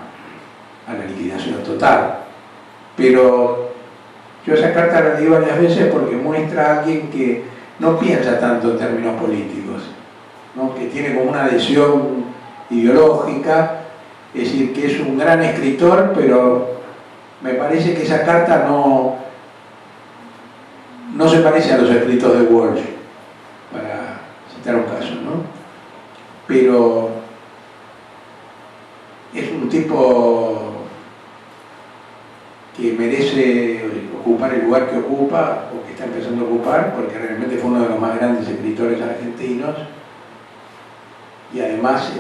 la liquidación total. Pero yo esa carta la leí varias veces porque muestra a alguien que no piensa tanto en términos políticos, ¿no? Que tiene como una adhesión ideológica, es decir, que es un gran escritor, pero me parece que esa carta no se parece a los escritos de Walsh, para citar un caso, ¿no? Pero es un tipo que merece ocupar el lugar que ocupa, o que está empezando a ocupar, porque realmente fue uno de los más grandes escritores argentinos, y además,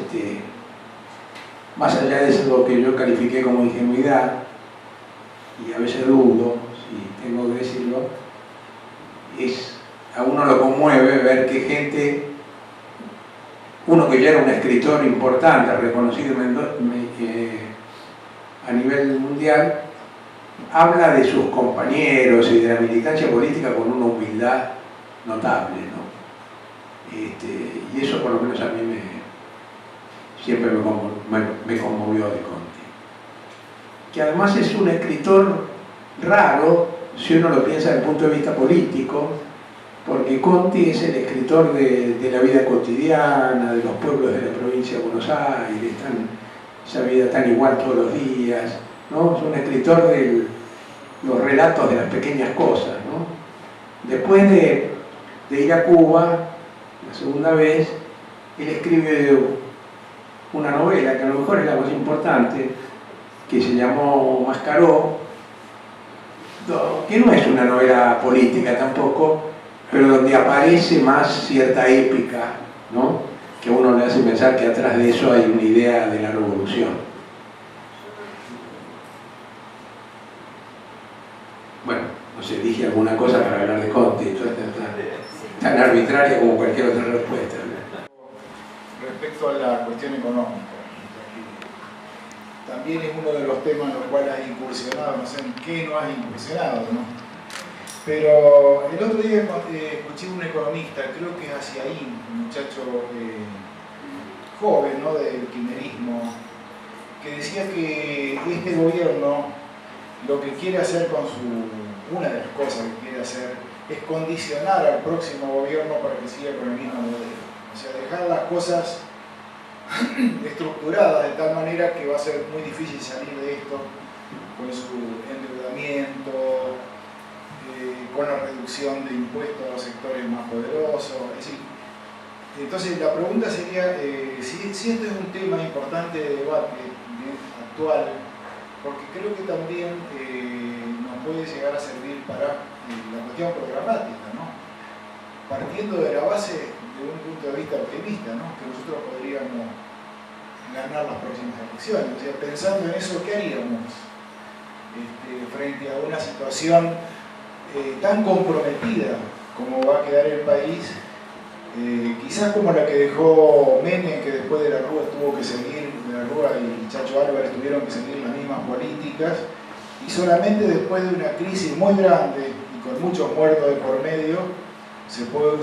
más allá de eso que yo califiqué como ingenuidad, y a veces dudo, si tengo que decirlo, a uno lo conmueve ver que gente, uno que ya era un escritor importante, reconocido a nivel mundial, habla de sus compañeros y de la militancia política con una humildad notable, ¿no? Y eso por lo menos a mí siempre me conmovió de Conti. Que además es un escritor raro, si uno lo piensa desde el punto de vista político, porque Conti es el escritor de la vida cotidiana, de los pueblos de la provincia de Buenos Aires, esa vida tan igual todos los días, ¿no? Es un escritor de los relatos de las pequeñas cosas, ¿no? Después de ir a Cuba, la segunda vez, él escribe una novela que a lo mejor es la más importante, que se llamó Mascaró, que no es una novela política tampoco, pero donde aparece más cierta épica ¿no? Que a uno le hace pensar que atrás de eso hay una idea de la revolución. Bueno, no sé, dije alguna cosa para hablar de Conte, esto es tan arbitraria como cualquier otra respuesta. Respecto a la cuestión económica, también es uno de los temas en los cuales has incursionado, no sé en qué no has incursionado, ¿no? Pero el otro día escuché a un economista, creo que es Asiaín, un muchacho joven, ¿no?, del kirchnerismo, que decía que este gobierno lo que quiere hacer una de las cosas que quiere hacer es condicionar al próximo gobierno para que siga con el mismo modelo. O sea, dejar las cosas estructuradas de tal manera que va a ser muy difícil salir de esto con su endeudamiento, con la reducción de impuestos a los sectores más poderosos. Es decir, entonces la pregunta sería si este es un tema importante de debate actual, porque creo que también nos puede llegar a servir para la cuestión programática, ¿no? Partiendo de la base de un punto de vista optimista, ¿no?, que nosotros podríamos ganar las próximas elecciones. O sea, pensando en eso, ¿qué haríamos frente a una situación tan comprometida como va a quedar el país? Quizás como la que dejó Menem, que después de la Rúa tuvo que seguir, de la Rúa y Chacho Álvarez tuvieron que seguir las mismas políticas, y solamente después de una crisis muy grande y con muchos muertos de por medio se pudo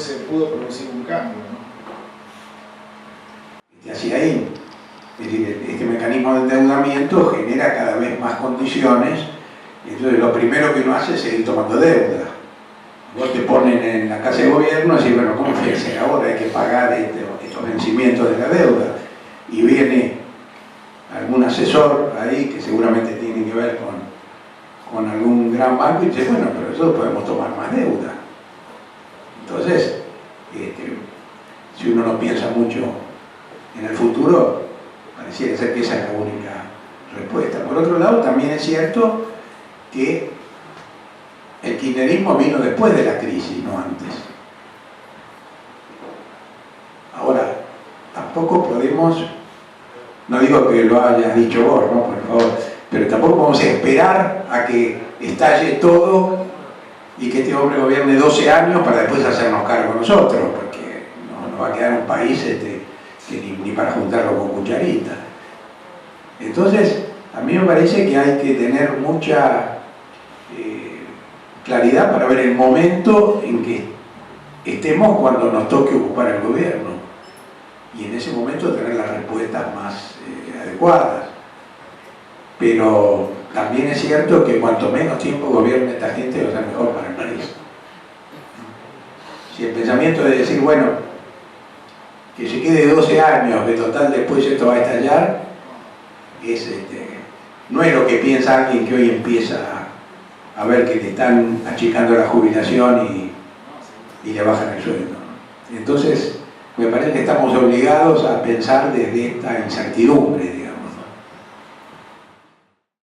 producir un cambio, ¿no? Y así ahí, es decir, este mecanismo de endeudamiento genera cada vez más condiciones, y entonces lo primero que uno hace es seguir tomando deuda. Vos te ponen en la casa de gobierno y decís, bueno, ¿cómo se hace ahora? Hay que pagar estos vencimientos de la deuda. Y viene algún asesor ahí que seguramente tiene que ver con algún gran banco y dice, bueno, pero nosotros podemos tomar más deuda. Entonces, si uno no piensa mucho en el futuro, pareciera ser que esa es la única respuesta. Por otro lado, también es cierto que el kirchnerismo vino después de la crisis, no antes. Ahora, tampoco podemos, no digo que lo hayas dicho vos, ¿no?, por favor, pero tampoco podemos esperar a que estalle todo y que este hombre gobierne 12 años para después hacernos cargo nosotros, porque no va a quedar un país que ni para juntarlo con cucharita. Entonces, a mí me parece que hay que tener mucha claridad para ver el momento en que estemos cuando nos toque ocupar el gobierno, y en ese momento tener las respuestas más adecuadas. Pero también es cierto que cuanto menos tiempo gobierne esta gente, va a ser mejor para el país. Si el pensamiento de decir, bueno, que se quede 12 años, que total después esto va a estallar, no es lo que piensa alguien que hoy empieza a ver que le están achicando la jubilación y le bajan el sueldo. Entonces, me parece que estamos obligados a pensar desde esta incertidumbre, digamos.